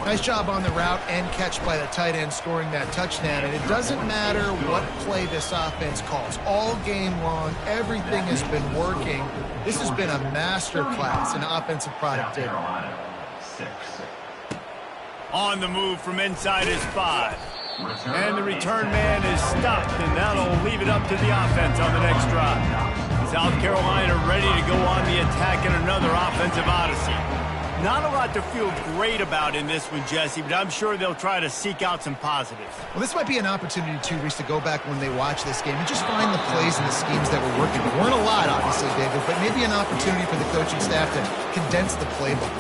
Nice job on the route and catch by the tight end scoring that touchdown. And it doesn't matter what play this offense calls. All game long, everything has been working. This has been a master class in offensive productivity. On the move from inside his 5. And the return man is stopped, and that'll leave it up to the offense on the next drive. South Carolina ready to go on the attack in another offensive odyssey. Not a lot to feel great about in this one, Jesse, but I'm sure they'll try to seek out some positives. Well, this might be an opportunity, too, Reese, to go back when they watch this game and just find the plays and the schemes that were working. There weren't a lot, obviously, David, but maybe an opportunity for the coaching staff to condense the playbook.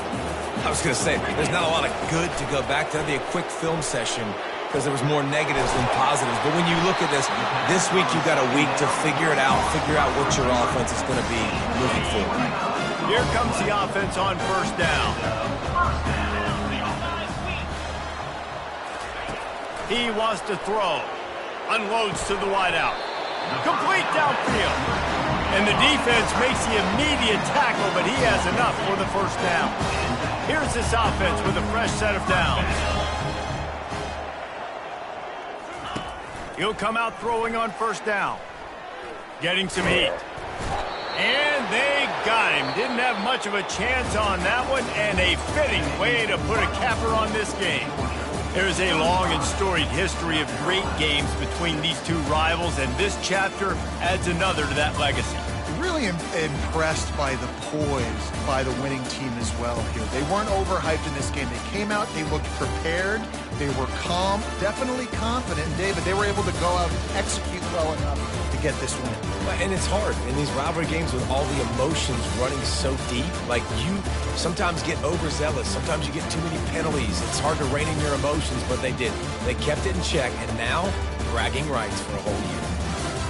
I was going to say, there's not a lot of good to go back to. That'd be a quick film session because there was more negatives than positives. But when you look at this week you've got a week to figure it out, figure out what your offense is going to be moving forward. Here comes the offense on first down. He wants to throw. Unloads to the wideout. Complete downfield. And the defense makes the immediate tackle, but he has enough for the first down. Here's this offense with a fresh set of downs. He'll come out throwing on first down. Getting some heat. And they got him. Didn't have much of a chance on that one, and a fitting way to put a capper on this game. There's a long and storied history of great games between these two rivals, and this chapter adds another to that legacy. Really impressed by the poise by the winning team as well here. They weren't overhyped in this game. They came out, they looked prepared, they were calm, definitely confident. And David, they were able to go out and execute well enough to get this win. And it's hard in these rivalry games with all the emotions running so deep. Like, you sometimes get overzealous. Sometimes you get too many penalties. It's hard to rein in your emotions, but they did. They kept it in check, and now bragging rights for a whole year.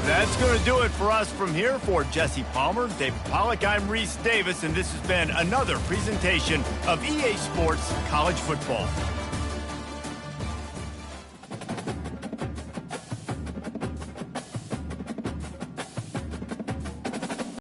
That's going to do it for us from here. For Jesse Palmer, David Pollack, I'm Reese Davis, and this has been another presentation of EA Sports College Football.